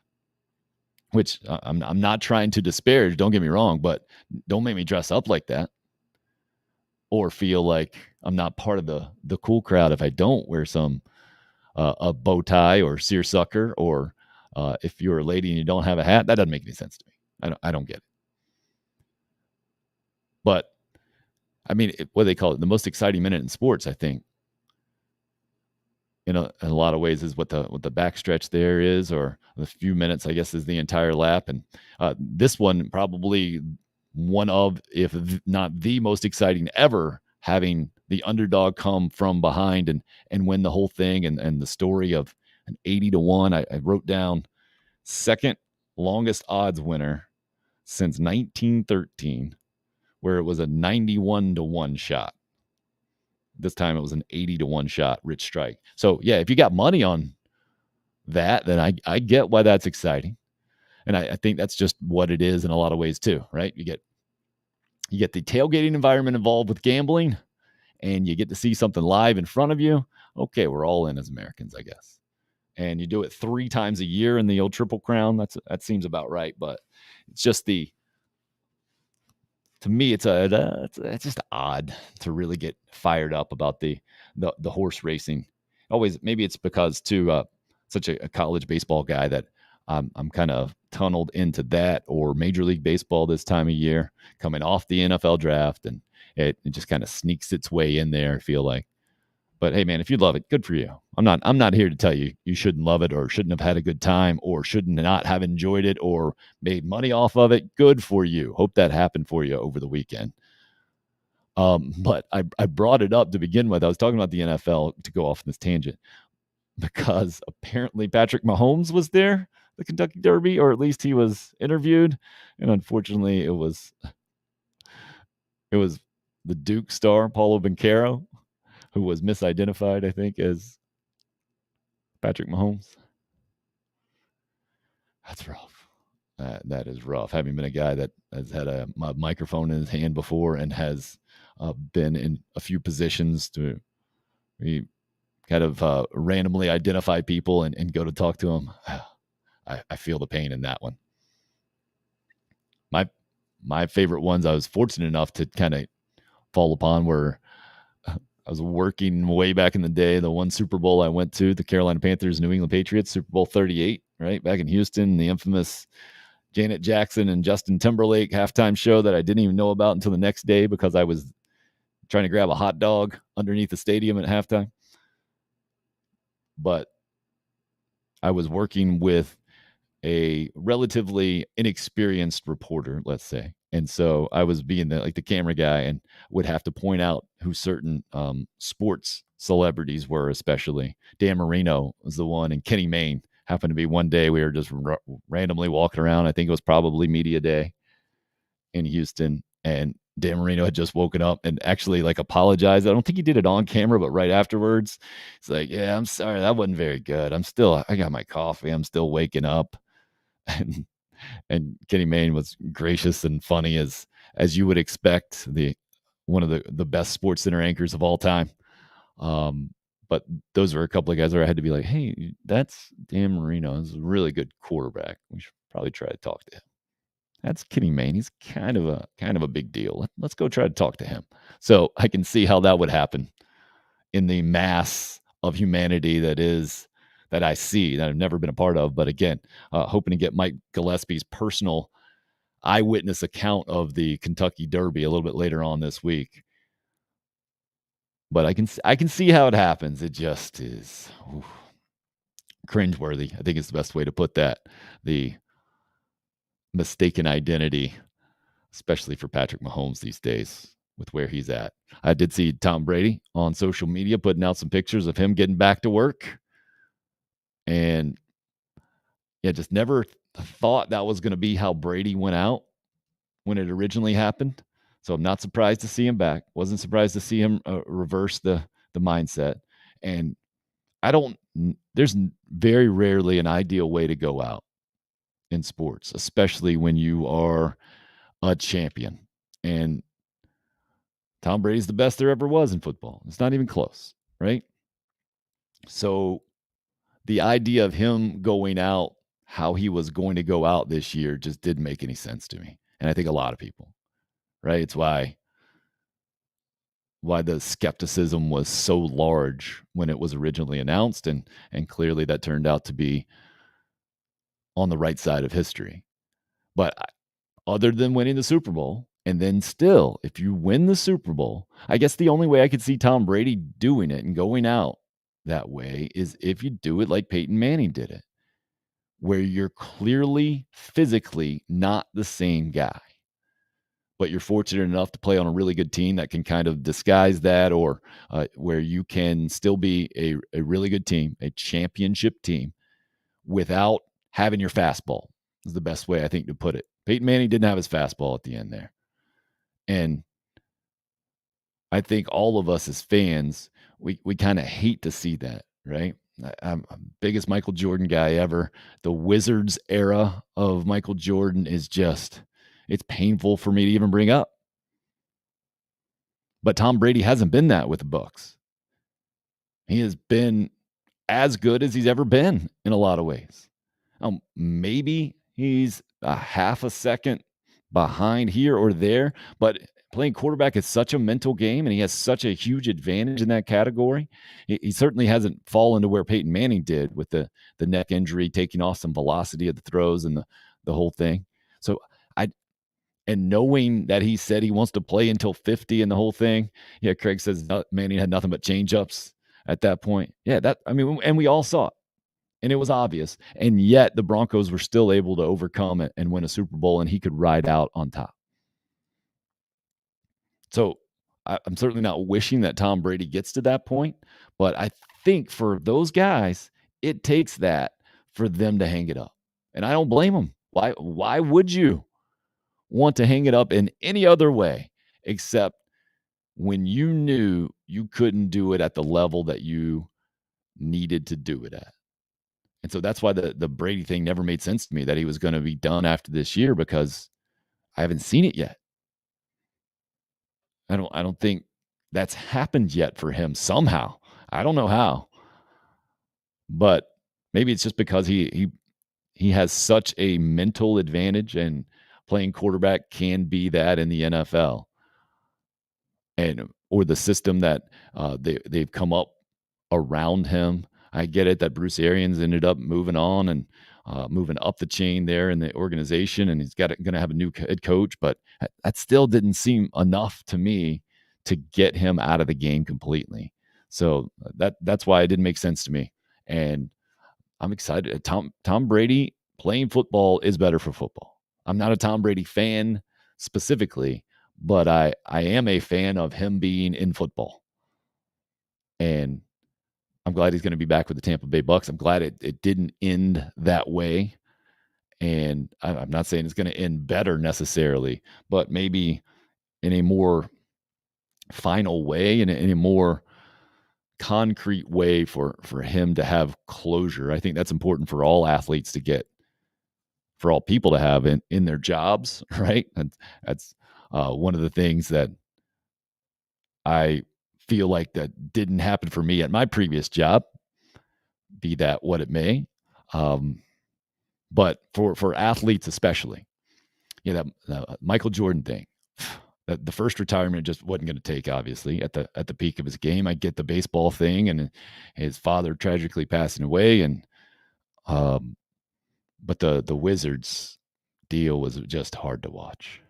which I'm not trying to disparage. Don't get me wrong, but don't make me dress up like that or feel like I'm not part of the cool crowd if I don't wear some a bow tie or seersucker, or if you're a lady and you don't have a hat. That doesn't make any sense to me. I don't get it. But I mean, what do they call it? The most exciting minute in sports, I think, in a lot of ways, is what the backstretch there is, or the few minutes, I guess, is the entire lap. And this one probably one of, if not the most exciting ever, having the underdog come from behind and win the whole thing. And the story of an 80-1, I wrote down second longest odds winner since 1913, where it was a 91-1 shot. This time it was an 80-1 shot, Rich Strike. So yeah, if you got money on that, then I get why that's exciting. And I think that's just what it is in a lot of ways too, right? You get the tailgating environment involved with gambling, and you get to see something live in front of you. Okay, we're all in as Americans, I guess. And you do it 3 times a year in the old Triple Crown. That seems about right. But it's just to me, it's just odd to really get fired up about the horse racing. Always, maybe it's because too, such a college baseball guy that I'm kind of tunneled into that, or Major League Baseball this time of year, coming off the NFL draft, and it just kind of sneaks its way in there, I feel like. But hey, man, if you love it, good for you. I'm not here to tell you shouldn't love it, or shouldn't have had a good time, or shouldn't not have enjoyed it, or made money off of it. Good for you. Hope that happened for you over the weekend. But I brought it up to begin with. I was talking about the NFL, to go off this tangent, because apparently Patrick Mahomes was there, the Kentucky Derby, or at least he was interviewed. And unfortunately, it was the Duke star, Paulo Banchero, who was misidentified, I think, as Patrick Mahomes. That's rough. That is rough. Having been a guy that has had a microphone in his hand before and has been in a few positions to kind of randomly identify people and go to talk to them, I feel the pain in that one. My favorite ones I was fortunate enough to kind of fall upon were I was working way back in the day. The one Super Bowl I went to, the Carolina Panthers, New England Patriots, Super Bowl 38, right? Back in Houston, the infamous Janet Jackson and Justin Timberlake halftime show that I didn't even know about until the next day because I was trying to grab a hot dog underneath the stadium at halftime. But I was working with a relatively inexperienced reporter, let's say. And so I was being the camera guy and would have to point out who certain sports celebrities were, especially. Dan Marino was the one, and Kenny Mayne happened to be one day we were just randomly walking around. I think it was probably media day in Houston, and Dan Marino had just woken up and actually apologized. I don't think he did it on camera, but right afterwards, he's like, "Yeah, I'm sorry, that wasn't very good. I got my coffee. I'm still waking up." And Kenny Mayne was gracious and funny as you would expect, one of the best Sports Center anchors of all time. But those were a couple of guys where I had to be like, "Hey, that's Dan Marino. He's a really good quarterback. We should probably try to talk to him." That's Kenny Mayne. He's kind of a big deal. Let's go try to talk to him. So I can see how that would happen in the mass of humanity that I see, that I've never been a part of. But again, hoping to get Mike Gillespie's personal eyewitness account of the Kentucky Derby a little bit later on this week. But I can see how it happens. It just is cringeworthy. I think it's the best way to put that. The mistaken identity, especially for Patrick Mahomes these days with where he's at. I did see Tom Brady on social media putting out some pictures of him getting back to work. And yeah, just never thought that was going to be how Brady went out when it originally happened. So I'm not surprised to see him back. Wasn't surprised to see him reverse the mindset. And there's very rarely an ideal way to go out in sports, especially when you are a champion. And Tom Brady's the best there ever was in football. It's not even close, right? So the idea of him going out how he was going to go out this year just didn't make any sense to me. And I think a lot of people, right? It's why the skepticism was so large when it was originally announced, and clearly that turned out to be on the right side of history. But other than winning the Super Bowl, and then still, if you win the Super Bowl, I guess the only way I could see Tom Brady doing it and going out that way is if you do it like Peyton Manning did it, where you're clearly physically not the same guy, but you're fortunate enough to play on a really good team that can kind of disguise that, or where you can still be a really good team, a championship team, without having your fastball, is the best way I think to put it. Peyton Manning didn't have his fastball at the end there. And I think all of us as fans, we kind of hate to see that, right? I'm biggest Michael Jordan guy ever. The Wizards era of Michael Jordan is just, it's painful for me to even bring up. But Tom Brady hasn't been that with the Bucs. He has been as good as he's ever been in a lot of ways. Maybe he's a half a second behind here or there, but playing quarterback is such a mental game, and he has such a huge advantage in that category. He certainly hasn't fallen to where Peyton Manning did with the neck injury, taking off some velocity of the throws and the whole thing. So and knowing that he said he wants to play until 50 and the whole thing. Yeah, Craig says Manning had nothing but change-ups at that point. Yeah, and we all saw it. And it was obvious. And yet the Broncos were still able to overcome it and win a Super Bowl, and he could ride out on top. So I'm certainly not wishing that Tom Brady gets to that point, but I think for those guys, it takes that for them to hang it up. And I don't blame them. Why would you want to hang it up in any other way except when you knew you couldn't do it at the level that you needed to do it at? And so that's why the Brady thing never made sense to me, that he was going to be done after this year, because I haven't seen it yet. I don't think that's happened yet for him somehow. I don't know how. But maybe it's just because he has such a mental advantage, and playing quarterback can be that in the NFL. And or the system that they've come up around him. I get it that Bruce Arians ended up moving on and moving up the chain there in the organization, and he's going to have a new head coach, but that still didn't seem enough to me to get him out of the game completely. So that's why it didn't make sense to me. And I'm excited. Tom Brady playing football is better for football. I'm not a Tom Brady fan specifically, but I am a fan of him being in football. And I'm glad he's going to be back with the Tampa Bay Bucks. I'm glad it didn't end that way. And I'm not saying it's going to end better necessarily, but maybe in a more final way, in a more concrete way for him to have closure. I think that's important for all athletes to get, for all people to have in their jobs, right? And that's one of the things that I feel like that didn't happen for me at my previous job, be that what it may. But for athletes especially, that Michael Jordan thing, the first retirement just wasn't going to take, obviously, at the peak of his game. I get the baseball thing and his father tragically passing away, and but the Wizards deal was just hard to watch.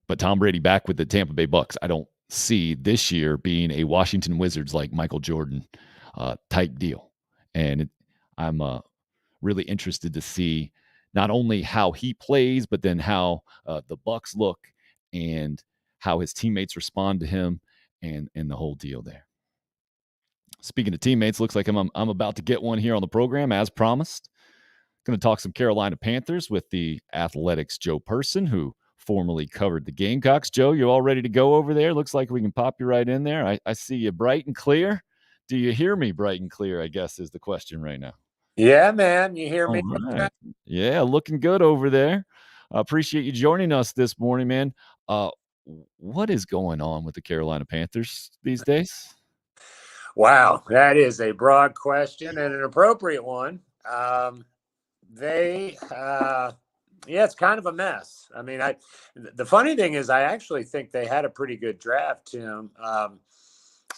But Tom Brady back with the Tampa Bay Bucks, I don't see this year being a Washington Wizards like Michael Jordan type deal. And I'm really interested to see not only how he plays, but then how the Bucks look and how his teammates respond to him and the whole deal there. Speaking of teammates, looks like I'm about to get one here on the program as promised. Going to talk some Carolina Panthers with the Athletics Joe Person, who formerly covered the Gamecocks. Joe, you all ready to go over there? Looks like we can pop you right in there. I see you bright and clear. Do you hear me bright and clear, I guess, is the question right now. Yeah, man. You hear me? All right. Yeah, looking good over there. Appreciate you joining us this morning, man. What is going on with the Carolina Panthers these days? Wow, that is a broad question and an appropriate one. It's kind of a mess. I mean, the funny thing is, I actually think they had a pretty good draft, Tim.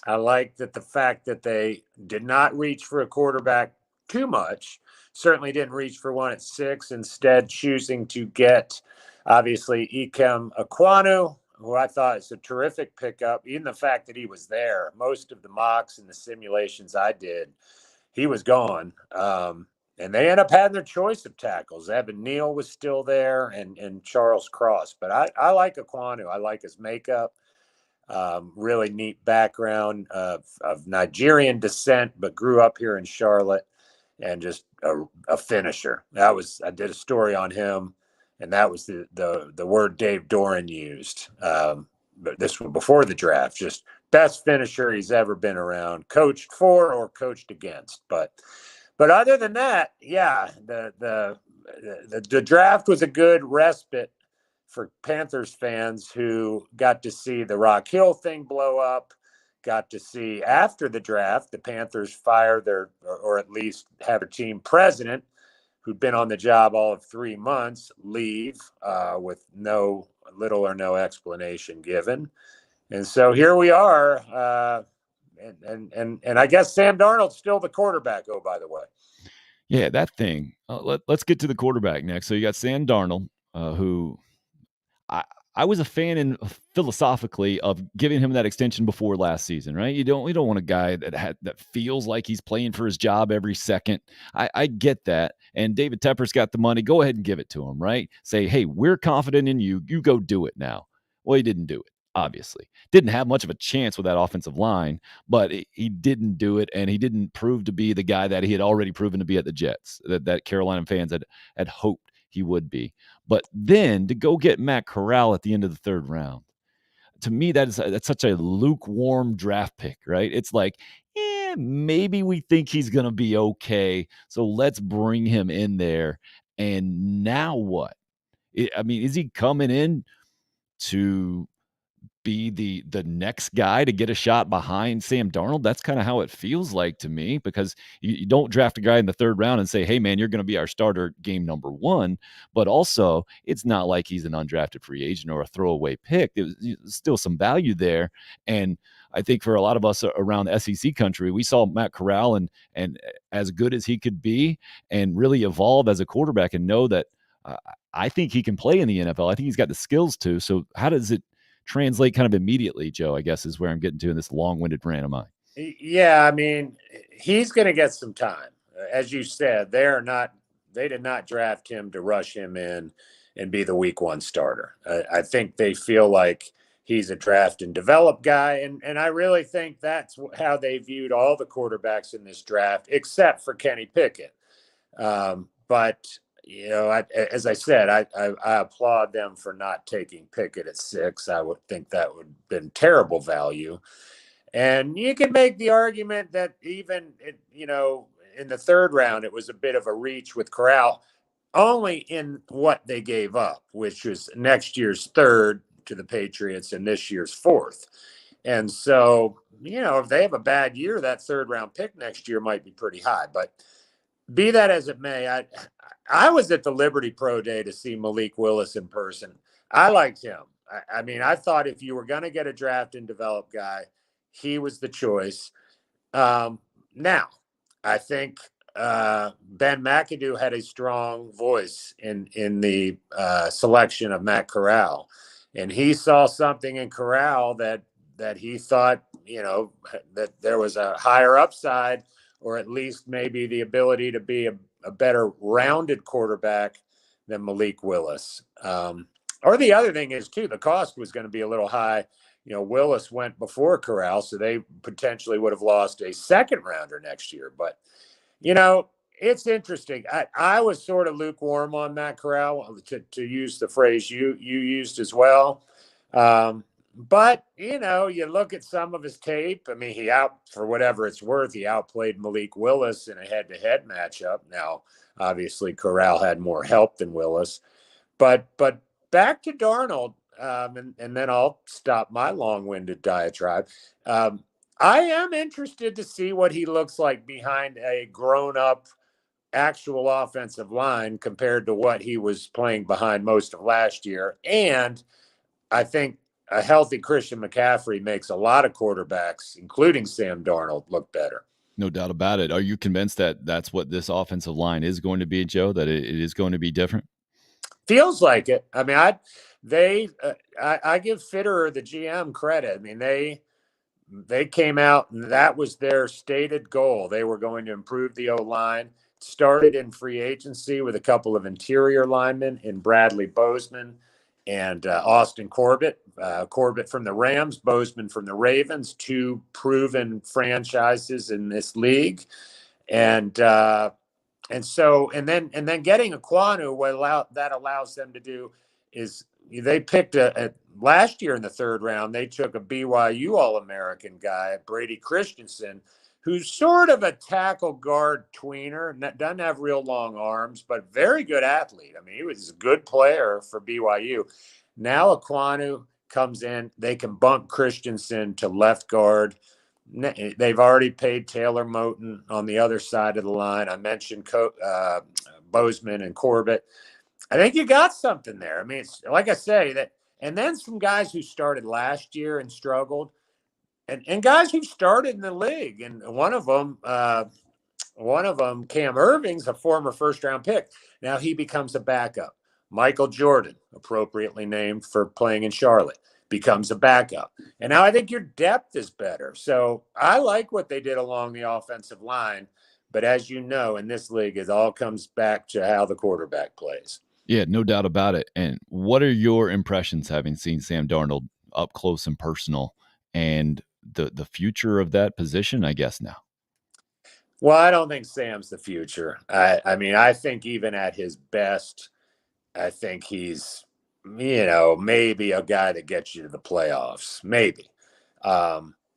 I like that the fact that they did not reach for a quarterback too much, certainly didn't reach for one at 6, instead choosing to get, obviously, Ikem Ekwonu, who I thought is a terrific pickup. Even the fact that he was there, most of the mocks and the simulations I did, he was gone. And they end up having their choice of tackles. Evan Neal was still there and Charles Cross. But I like Ekwonu. I like his makeup. Really neat background of Nigerian descent, but grew up here in Charlotte, and just a finisher. I did a story on him, and that was the word Dave Doran used. But this was before the draft. Just best finisher he's ever been around, coached for or coached against. But other than that, yeah, the draft was a good respite for Panthers fans who got to see the Rock Hill thing blow up, got to see after the draft, the Panthers fire or at least have their team president, who'd been on the job all of 3 months, leave with little or no explanation given. And so here we are. And I guess Sam Darnold's still the quarterback. Oh, by the way. Yeah, that thing. Let's get to the quarterback next. So you got Sam Darnold, who I was a fan in philosophically of giving him that extension before last season, right? We don't want a guy that feels like he's playing for his job every second. I get that. And David Tepper's got the money. Go ahead and give it to him, right? Say, hey, we're confident in you. You go do it now. Well, he didn't do it, obviously. Didn't have much of a chance with that offensive line, but he didn't do it, and he didn't prove to be the guy that he had already proven to be at the Jets, that Carolina fans had hoped he would be. But then to go get Matt Corral at the end of the 3rd round, to me, that's such a lukewarm draft pick, right? It's like, maybe we think he's going to be okay, so let's bring him in there. And now what? I mean, is he coming in to be the next guy to get a shot behind Sam Darnold? That's kind of how it feels like to me, because you don't draft a guy in the third round and say, hey, man, you're going to be our starter game number one. But also, it's not like he's an undrafted free agent or a throwaway pick. There's still some value there. And I think for a lot of us around SEC country, we saw Matt Corral and as good as he could be and really evolve as a quarterback and know that I think he can play in the NFL. I think he's got the skills to. So how does it translate kind of immediately, Joe, I guess is where I'm getting to in this long-winded rant of mine? Yeah, I mean, he's going to get some time. As you said, they did not draft him to rush him in and be the week one starter. I think they feel like he's a draft and develop guy. And I really think that's how they viewed all the quarterbacks in this draft, except for Kenny Pickett. But as I said, I applaud them for not taking Pickett at 6. I would think that would have been terrible value. And you can make the argument that even, in the third round, it was a bit of a reach with Corral, only in what they gave up, which was next year's third to the Patriots and this year's fourth. And so, if they have a bad year, that third round pick next year might be pretty high. But be that as it may, I was at the Liberty Pro Day to see Malik Willis in person. I liked him. I mean, I thought if you were going to get a draft and develop guy, he was the choice. Now, I think Ben McAdoo had a strong voice in the selection of Matt Corral, and he saw something in Corral that he thought, that there was a higher upside, or at least maybe the ability to be a better rounded quarterback than Malik Willis. Or the other thing is, too, the cost was going to be a little high. Willis went before Corral, so they potentially would have lost a second rounder next year. But, it's interesting. I was sort of lukewarm on Matt Corral, to use the phrase you used as well. But, you look at some of his tape. I mean, for whatever it's worth, he outplayed Malik Willis in a head-to-head matchup. Now, obviously, Corral had more help than Willis. But back to Darnold, and then I'll stop my long-winded diatribe. I am interested to see what he looks like behind a grown-up actual offensive line compared to what he was playing behind most of last year. And I think a healthy Christian McCaffrey makes a lot of quarterbacks, including Sam Darnold, look better. No doubt about it. Are you convinced that that's what this offensive line is going to be, Joe, that it is going to be different? Feels like it. I mean, I give Fitterer, the GM, credit. I mean, they came out and that was their stated goal. They were going to improve the O-line. Started in free agency with a couple of interior linemen in Bradley Bozeman and Austin Corbett. Corbett from the Rams, Bozeman from the Ravens, two proven franchises in this league. And then getting Aquanu, what that allows them to do is they picked last year in the third round, they took a BYU All-American guy, Brady Christensen, who's sort of a tackle guard tweener, doesn't have real long arms, but very good athlete. I mean, he was a good player for BYU. Now Aquanu comes in, they can bump Christensen to left guard. They've already paid Taylor Moton on the other side of the line. I mentioned Bozeman and Corbett. I think you got something there. I mean, it's like I say that, and then some guys who started last year and struggled, and guys who started in the league. And one of them, Cam Irving's a former first-round pick. Now he becomes a backup. Michael Jordan, appropriately named for playing in Charlotte, becomes a backup. And now I think your depth is better. So I like what they did along the offensive line. But as you know, in this league, it all comes back to how the quarterback plays. Yeah, no doubt about it. And what are your impressions having seen Sam Darnold up close and personal, and the future of that position, I guess, now? Well, I don't think Sam's the future. I mean, I think even at his best, I think he's, maybe a guy that gets you to the playoffs. Maybe.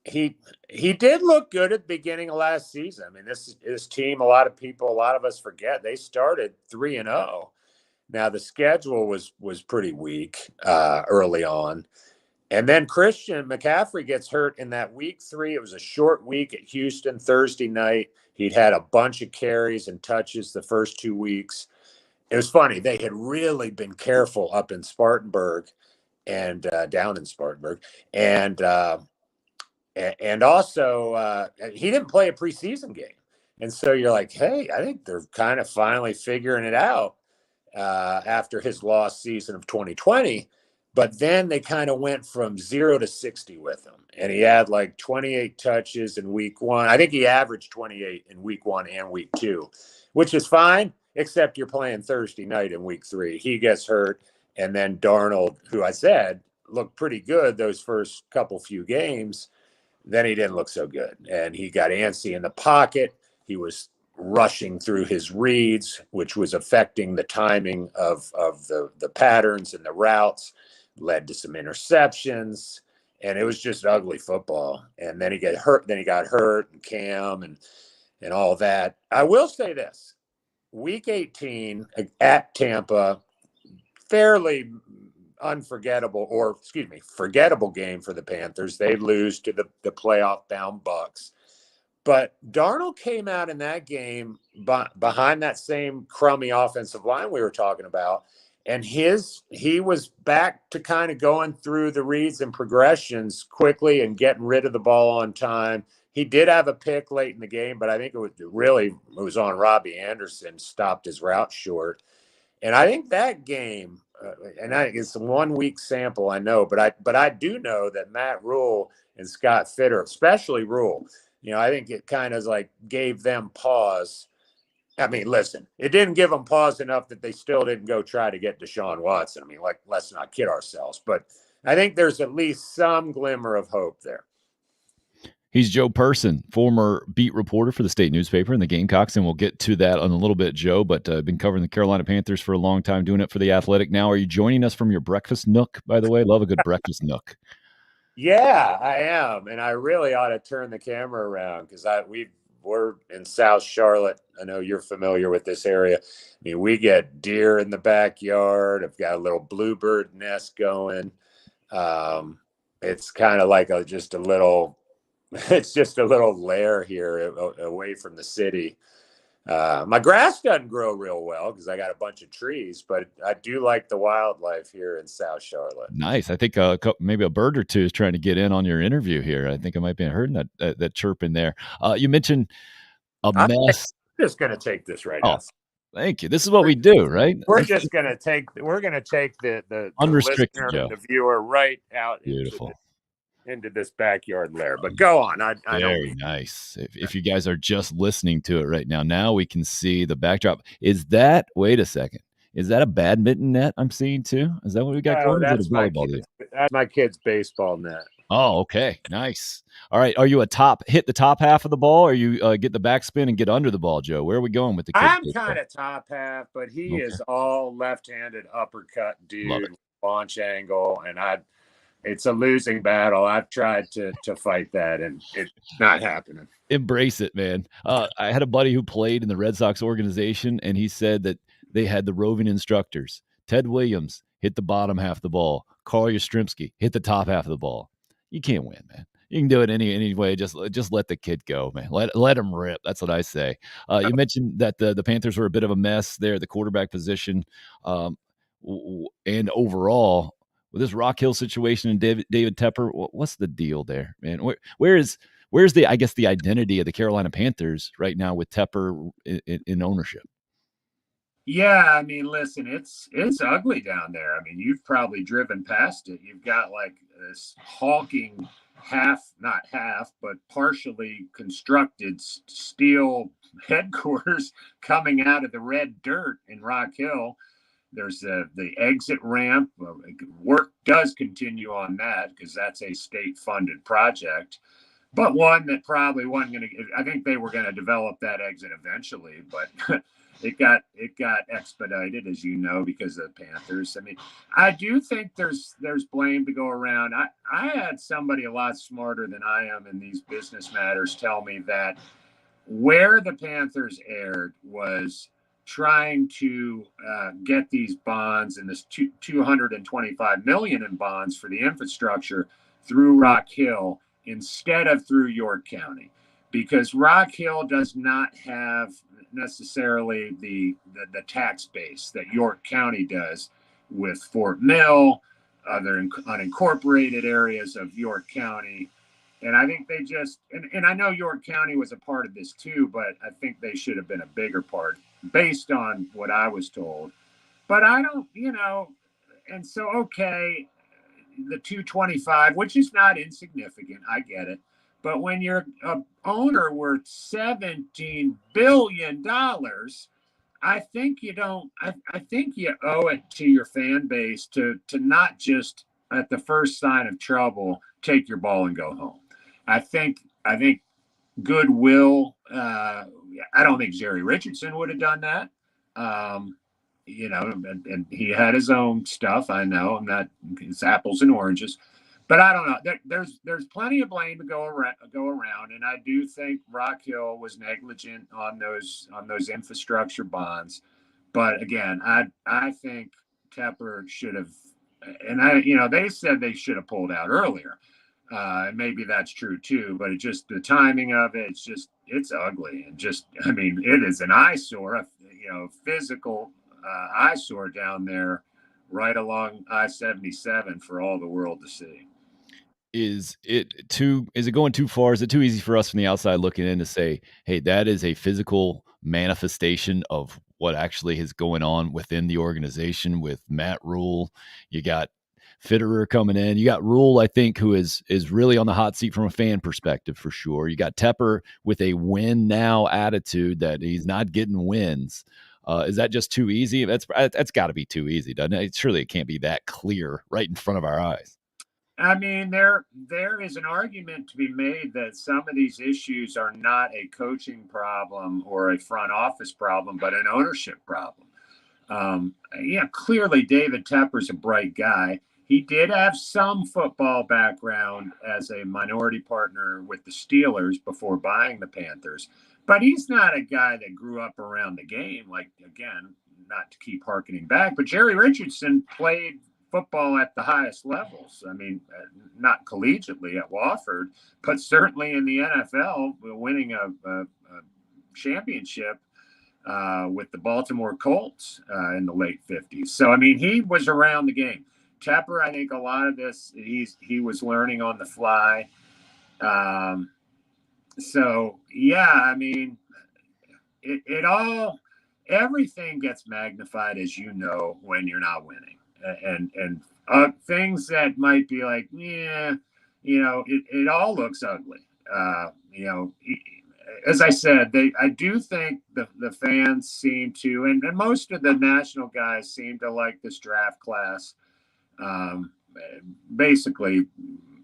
He did look good at the beginning of last season. I mean, this team, a lot of us forget, they started 3-0. Now the schedule was pretty weak early on, And then Christian McCaffrey gets hurt in that week 3. It was a short week at Houston Thursday night. He'd had a bunch of carries and touches the first 2 weeks. It was funny. They had really been careful up in Spartanburg and down in Spartanburg. And also he didn't play a preseason game. And so you're like, hey, I think they're kind of finally figuring it out after his lost season of 2020. But then they kind of went from 0 to 60 with him. And he had like 28 touches in week 1. I think he averaged 28 in week 1 and week 2, which is fine, except you're playing Thursday night in week 3. He gets hurt. And then Darnold, who I said looked pretty good those first few games, then he didn't look so good. And he got antsy in the pocket. He was rushing through his reads, which was affecting the timing of the patterns and the routes, led to some interceptions. And it was just ugly football. And then he got hurt. And Cam and all that. I will say this. Week 18 at Tampa, fairly forgettable game for the Panthers. They lose to the playoff-bound Bucks. But Darnold came out in that game behind that same crummy offensive line we were talking about, and he was back to kind of going through the reads and progressions quickly and getting rid of the ball on time. He did have a pick late in the game, but I think it was on Robbie Anderson, stopped his route short. And I think that game, it's a 1 week sample, I know, but I do know that Matt Rule and Scott Fitter, especially Rule, I think it kind of like gave them pause. I mean, listen, it didn't give them pause enough that they still didn't go try to get Deshaun Watson. I mean, let's not kid ourselves, but I think there's at least some glimmer of hope there. He's Joe Person, former beat reporter for the state newspaper and the Gamecocks, and we'll get to that in a little bit, Joe, but I've been covering the Carolina Panthers for a long time, doing it for The Athletic now. Are you joining us from your breakfast nook, by the way? Love a good breakfast nook. Yeah, I am, and I really ought to turn the camera around because we're in South Charlotte. I know you're familiar with this area. I mean, we get deer in the backyard. I've got a little bluebird nest going. It's kind of like just a little lair here away from the city. My grass doesn't grow real well because I got a bunch of trees, but I do like the wildlife here in South Charlotte. Nice. I think maybe a bird or two is trying to get in on your interview here. I think I might be hearing that chirp in there. You mentioned a mess. I'm just going to take this right now. Thank you. This is what we do, right? We're going to take the unrestricted, listener Joe. and the viewer right out into this backyard lair. But go on. I Very nice. If you guys are just listening to it right now we can see the backdrop. Wait a second. Is that a badminton net I'm seeing too? Is that what we got going? That's my kid's baseball net. Oh, okay. Nice. All right. Are you hit the top half of the ball, or you get the backspin and get under the ball, Joe? Where are we going with the kid? I'm kind of top half, but he is all left-handed uppercut dude, launch angle, and it's a losing battle. I've tried to fight that, and it's not happening. Embrace it, man. I had a buddy who played in the Red Sox organization, and he said that they had the roving instructors. Ted Williams hit the bottom half of the ball. Carl Yastrzemski hit the top half of the ball. You can't win, man. You can do it any way. Just let the kid go, man. Let him rip. That's what I say. You mentioned that the Panthers were a bit of a mess there at the quarterback position, and overall with this Rock Hill situation and David Tepper. What's the deal there, man? Where's the identity of the Carolina Panthers right now with Tepper in ownership? Yeah, I mean, listen, it's ugly down there. I mean, you've probably driven past it. You've got like this hulking not half, but partially constructed steel headquarters coming out of the red dirt in Rock Hill. There's the exit ramp. Work does continue on that because that's a state-funded project, but one that probably wasn't going to. I think they were going to develop that exit eventually, but it got expedited, as you know, because of the Panthers. I mean, I do think there's blame to go around. I had somebody a lot smarter than I am in these business matters tell me that where the Panthers erred was trying to get these bonds and this $225 million in bonds for the infrastructure through Rock Hill instead of through York County, because Rock Hill does not have necessarily the tax base that York County does with Fort Mill, other unincorporated areas of York County. And I think they just, and I know York County was a part of this too, but I think they should have been a bigger part based on what I was told. But I don't, and so, okay, the 225, which is not insignificant, I get it. But when you're an owner worth $17 billion, I think you don't. I think you owe it to your fan base to not just at the first sign of trouble take your ball and go home. I think goodwill. I don't think Jerry Richardson would have done that. And he had his own stuff. I know. I'm not. It's apples and oranges. But I don't know. There's plenty of blame to go around, and I do think Rock Hill was negligent on those infrastructure bonds. But again, I think Tepper should have, and they said they should have pulled out earlier, and maybe that's true too. But it just the timing of it, it's ugly, and it is an eyesore, physical eyesore down there, right along I-77 for all the world to see. Is it going too far? Is it too easy for us from the outside looking in to say, hey, that is a physical manifestation of what actually is going on within the organization with Matt Rule? You got Fitterer coming in. You got Rule, I think, who is really on the hot seat from a fan perspective for sure. You got Tepper with a win now attitude that he's not getting wins. Is that just too easy? That's got to be too easy, doesn't it? Surely it can't be that clear right in front of our eyes. I mean, there is an argument to be made that some of these issues are not a coaching problem or a front office problem, but an ownership problem. Clearly David Tepper's a bright guy. He did have some football background as a minority partner with the Steelers before buying the Panthers, but he's not a guy that grew up around the game. Like, again, not to keep harkening back, but Jerry Richardson played football at the highest levels. I mean, not collegiately at Wofford, but certainly in the NFL, winning a championship with the Baltimore Colts in the late 50s. So, I mean, he was around the game. Tepper, I think a lot of this, he was learning on the fly. I mean, everything gets magnified, as you know, when you're not winning. And things that might be like, it all looks ugly. As I said, I do think the fans seem to, and most of the national guys seem to like this draft class, basically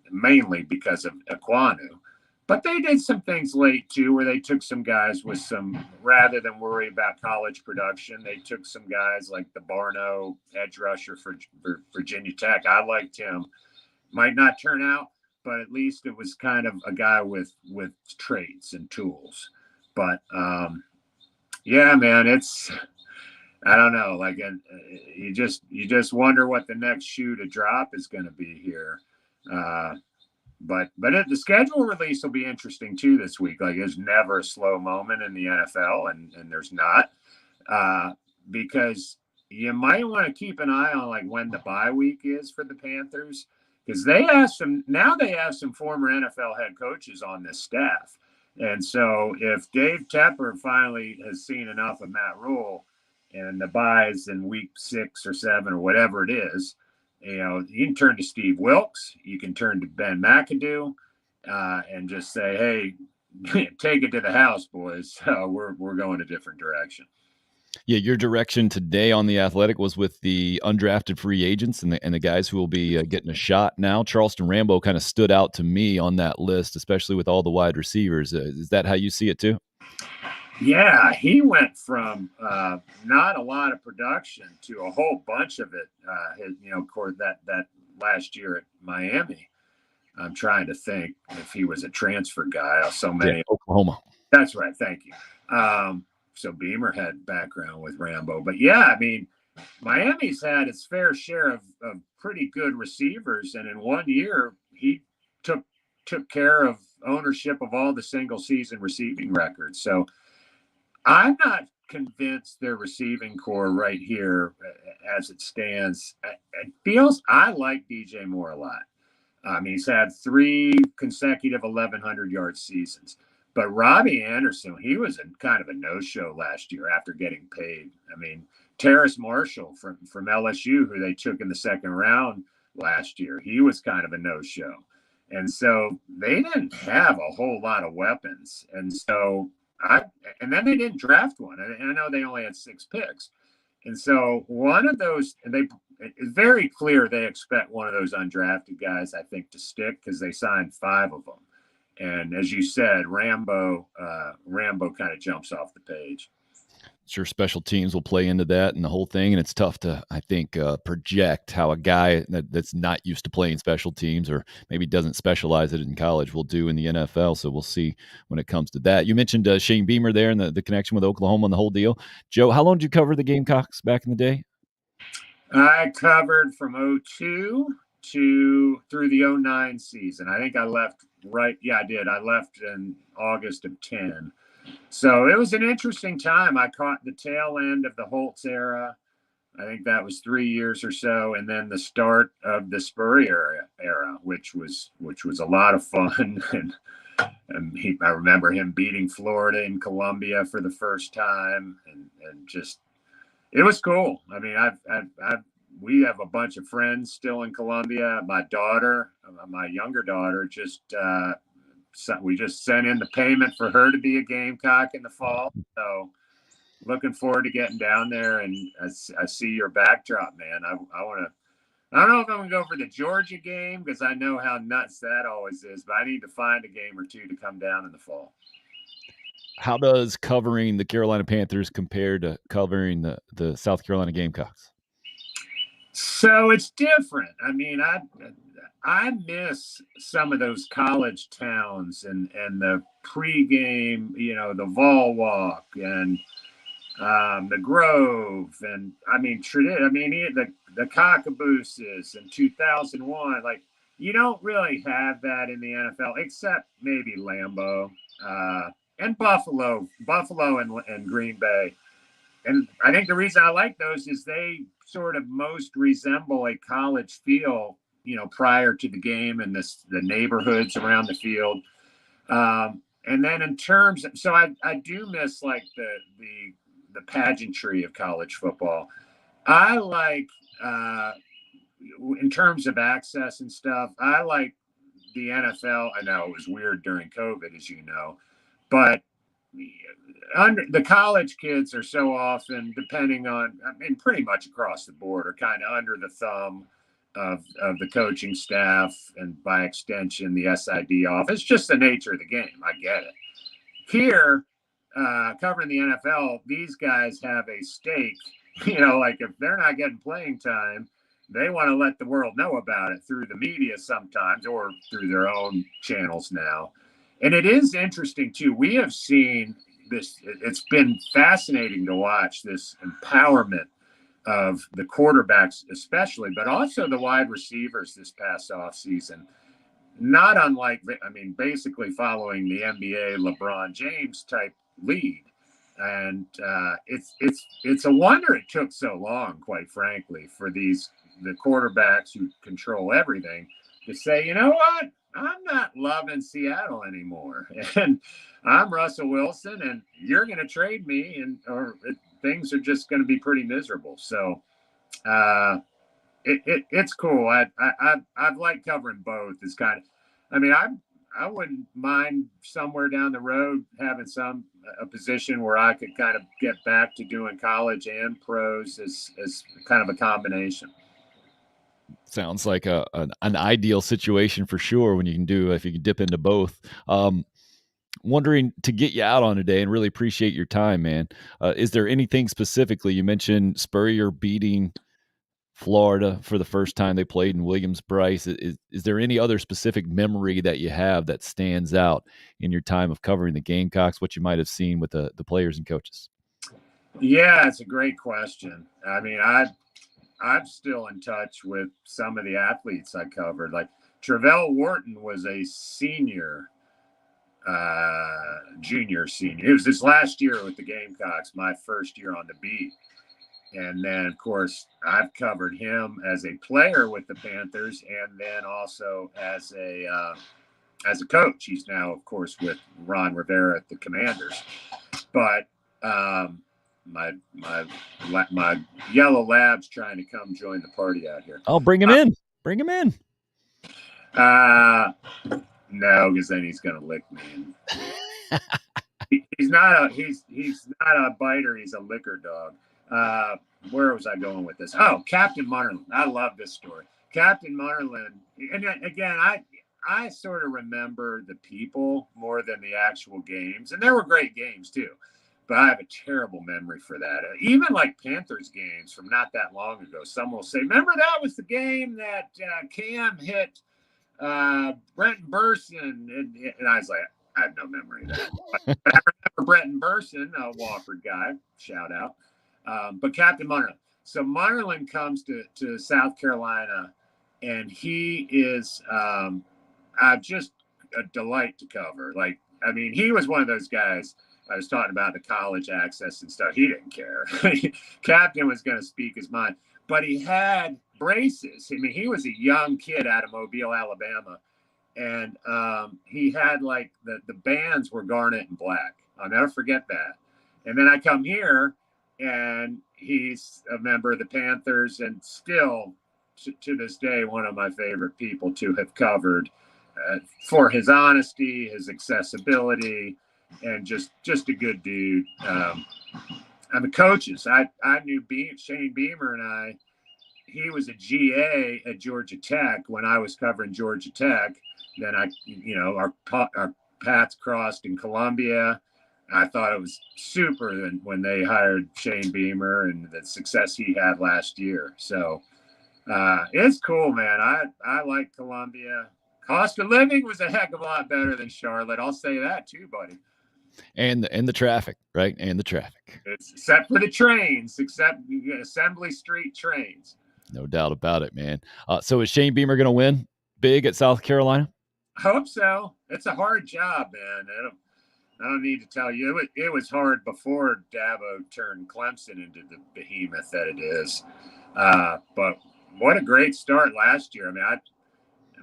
mainly because of Ekwonu. But they did some things late, too, where they took some guys with some, rather than worry about college production, they took some guys like the Barno edge rusher for Virginia Tech. I liked him. Might not turn out, but at least it was kind of a guy with traits and tools. But, man, it's – I don't know. Like, you just wonder what the next shoe to drop is going to be here. But the schedule release will be interesting too this week. Like, there's never a slow moment in the NFL, and there's not, because you might want to keep an eye on like when the bye week is for the Panthers, because they have some former NFL head coaches on this staff, and so if Dave Tepper finally has seen enough of Matt Rule, and the bye is in week 6 or 7 or whatever it is. You can turn to Steve Wilkes. You can turn to Ben McAdoo and just say, hey, take it to the house, boys. We're going a different direction. Yeah, your direction today on The Athletic was with the undrafted free agents and the guys who will be getting a shot now. Charleston Rambo kind of stood out to me on that list, especially with all the wide receivers. Is that how you see it too? Yeah, he went from not a lot of production to a whole bunch of it. Of course, that last year at Miami. I'm trying to think if he was a transfer guy. So many. Yeah, Oklahoma. That's right. Thank you. so Beamer had background with Rambo. But yeah, I mean, Miami's had its fair share of pretty good receivers, and in 1 year he took care of ownership of all the single season receiving records. So I'm not convinced their receiving core right here, as it stands, it feels, I like DJ Moore a lot. He's had 3 consecutive 1,100-yard seasons. But Robbie Anderson, he was kind of a no-show last year after getting paid. I mean, Terrace Marshall from LSU, who they took in the second round last year, he was kind of a no-show. And so they didn't have a whole lot of weapons. And then they didn't draft one. And I know they only had 6 picks. And so one of those, and it's very clear they expect one of those undrafted guys, I think, to stick, because they signed 5 of them. And as you said, Rambo kind of jumps off the page. Sure, special teams will play into that and the whole thing, and it's tough to, I think, project how a guy that's not used to playing special teams, or maybe doesn't specialize it in college, will do in the NFL. So we'll see when it comes to that. You mentioned Shane Beamer there and the connection with Oklahoma and the whole deal. Joe, how long did you cover the Gamecocks back in the day? I covered from 2002 through the 2009 season. I think I left I did. I left in August of 2010. So it was an interesting time. I caught the tail end of the Holtz era. I think that was 3 years or so, and then the start of the Spurrier era, which was a lot of fun. And I remember him beating Florida in Columbia for the first time, and just, it was cool. I mean, we have a bunch of friends still in Columbia. My younger daughter, we just sent in the payment for her to be a Gamecock in the fall. So looking forward to getting down there. And I see your backdrop, man. I don't know if I'm going to go for the Georgia game, because I know how nuts that always is, but I need to find a game or two to come down in the fall. How does covering the Carolina Panthers compare to covering the South Carolina Gamecocks? So it's different. I mean, I miss some of those college towns and the pregame, the Vol Walk and the Grove, and the Cockabooses in 2001. Like, you don't really have that in the NFL, except maybe Lambeau and Buffalo and Green Bay. And I think the reason I like those is they sort of most resemble a college feel, prior to the game, and the neighborhoods around the field. And then in terms of, so I do miss like the pageantry of college football. I like, in terms of access and stuff, I like the NFL. I know it was weird during COVID, as you know, but the college kids are so often, depending on, pretty much across the board, are kind of under the thumb of the coaching staff, and by extension, the SID office. Just the nature of the game. I get it. Here, covering the NFL, these guys have a stake. Like, if they're not getting playing time, they want to let the world know about it through the media sometimes, or through their own channels now. And it is interesting, too. We have seen this. It's been fascinating to watch this empowerment of the quarterbacks, especially, but also the wide receivers this past offseason. Not unlike, basically following the NBA LeBron James type lead. And it's a wonder it took so long, quite frankly, for the quarterbacks who control everything to say, you know what? I'm not loving Seattle anymore, and I'm Russell Wilson, and you're going to trade me, or things are just going to be pretty miserable. So it's cool. I've liked covering both. It's kind of, I wouldn't mind somewhere down the road having a position where I could kind of get back to doing college and pros as kind of a combination. Sounds like an ideal situation for sure, when you can if you can dip into both. Wondering, to get you out on today, and really appreciate your time, man. Is there anything specifically? You mentioned Spurrier beating Florida for the first time they played in Williams-Brice. Is there any other specific memory that you have that stands out in your time of covering the Gamecocks, what you might have seen with the players and coaches? Yeah, it's a great question. I mean, I'm still in touch with some of the athletes I covered. Like Travell Wharton was a senior, junior, senior. It was his last year with the Gamecocks, my first year on the beat. And then, of course, I've covered him as a player with the Panthers, and then also as a coach. He's now, of course, with Ron Rivera at the Commanders. But my yellow lab's trying to come join the party out here. Oh, bring him in. Bring him in. No, because then he's gonna lick me. He's not a biter. He's a liquor dog. Where was I going with this? Oh, Captain Munnerlyn. I love this story. Captain Munnerlyn. And again, I sort of remember the people more than the actual games, and there were great games too. But I have a terrible memory for that. Even like Panthers games from not that long ago, some will say, "Remember that was the game that Cam hit Brenton Burson," and I was like, I have no memory of that. But I remember Brenton Burson, a Wofford guy, shout out. But Captain Munnerlyn. So Munnerlyn comes to South Carolina, and he is just a delight to cover. Like, I mean, he was one of those guys. I was talking about the college access and stuff. He didn't care. Captain was going to speak his mind, but he had braces. I mean, he was a young kid out of Mobile, Alabama. And he had like the bands were garnet and black. I'll never forget that. And then I come here and he's a member of the Panthers and still to this day, one of my favorite people to have covered for his honesty, his accessibility, and just a good dude. And the coaches, I knew Shane Beamer and he was a GA at Georgia Tech when I was covering Georgia Tech. Then our paths crossed in Columbia. I thought it was super when they hired Shane Beamer and the success he had last year. So it's cool, man. I like Columbia. Cost of living was a heck of a lot better than Charlotte. I'll say that too, buddy. And the traffic, right? And the traffic. Except for the trains, except Assembly Street trains. No doubt about it, man. So is Shane Beamer going to win big at South Carolina? I hope so. It's a hard job, man. I don't need to tell you. It was hard before Dabo turned Clemson into the behemoth that it is. But what a great start last year. I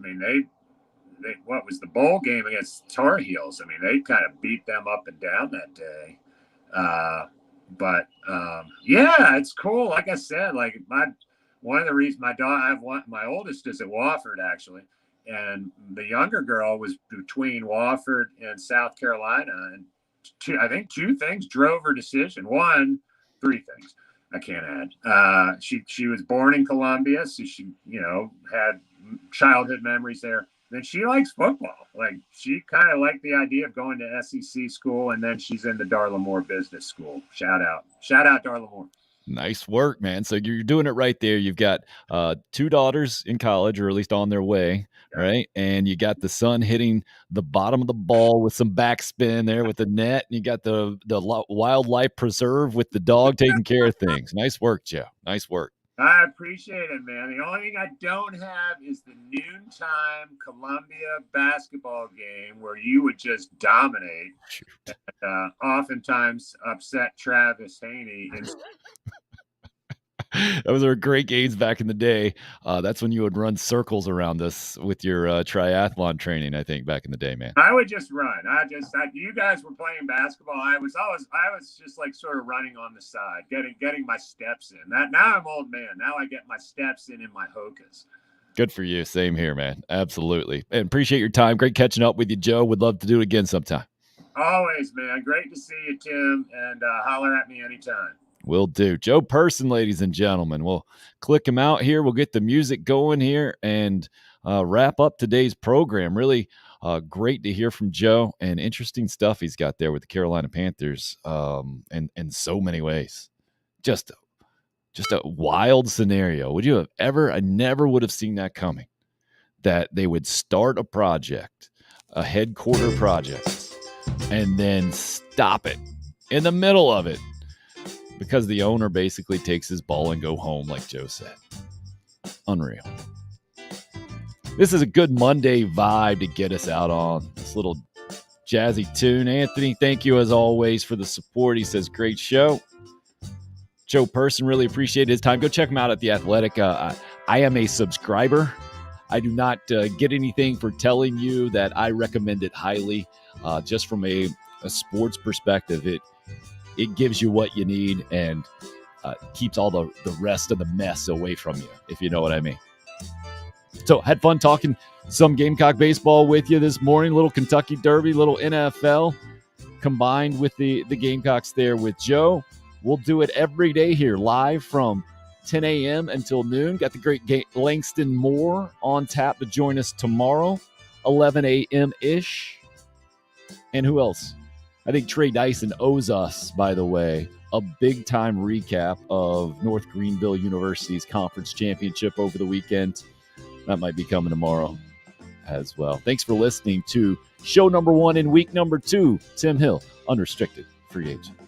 mean, they what was the bowl game against Tar Heels? I mean, they kind of beat them up and down that day. But yeah, it's cool. Like I said, like one of the reasons my oldest is at Wofford actually, and the younger girl was between Wofford and South Carolina, and I think two things drove her decision. Three things I can't add. She was born in Columbia, so she had childhood memories there. Then she likes football. Like she kind of liked the idea of going to SEC school, and then she's in the Darla Moore Business School. Shout out Darla Moore. Nice work, man. So you're doing it right there. You've got two daughters in college, or at least on their way, right? And you got the son hitting the bottom of the ball with some backspin there with the net, and you got the wildlife preserve with the dog taking care of things. Nice work, Joe. Nice work. I appreciate it, man. The only thing I don't have is the noontime Columbia basketball game where you would just dominate. And, oftentimes upset Travis Haney. Those are great games back in the day. That's when you would run circles around us with your triathlon training, I think, back in the day, man. I would just run. You guys were playing basketball. I was just like sort of running on the side, getting my steps in. Now I'm old man. Now I get my steps in my hokas. Good for you. Same here, man. Absolutely. And appreciate your time. Great catching up with you, Joe. Would love to do it again sometime. Always, man. Great to see you, Tim. And holler at me anytime. Will do. Joe Person, ladies and gentlemen. We'll click him out here. We'll get the music going here and wrap up today's program. Really great to hear from Joe, and interesting stuff he's got there with the Carolina Panthers in so many ways. Just a wild scenario. Would you have ever? I never would have seen that coming, that they would start a project, a headquarter project, and then stop it in the middle of it because the owner basically takes his ball and go home, like Joe said. Unreal. This is a good Monday vibe to get us out on. This little jazzy tune. Anthony, thank you as always for the support. He says, great show. Joe Person, really appreciate his time. Go check him out at The Athletic. I am a subscriber. I do not get anything for telling you that I recommend it highly. Just from a sports perspective, it gives you what you need and keeps all the rest of the mess away from you, if you know what I mean. So had fun talking some Gamecock baseball with you this morning. Little Kentucky Derby, little NFL combined with the Gamecocks there with Joe. We'll do it every day here live from 10 a.m. until noon. Got the great Langston Moore on tap to join us tomorrow, 11 a.m.-ish. And who else? I think Trey Dyson owes us, by the way, a big-time recap of North Greenville University's conference championship over the weekend. That might be coming tomorrow as well. Thanks for listening to show number 1 in week number 2. Tim Hill, unrestricted free agent.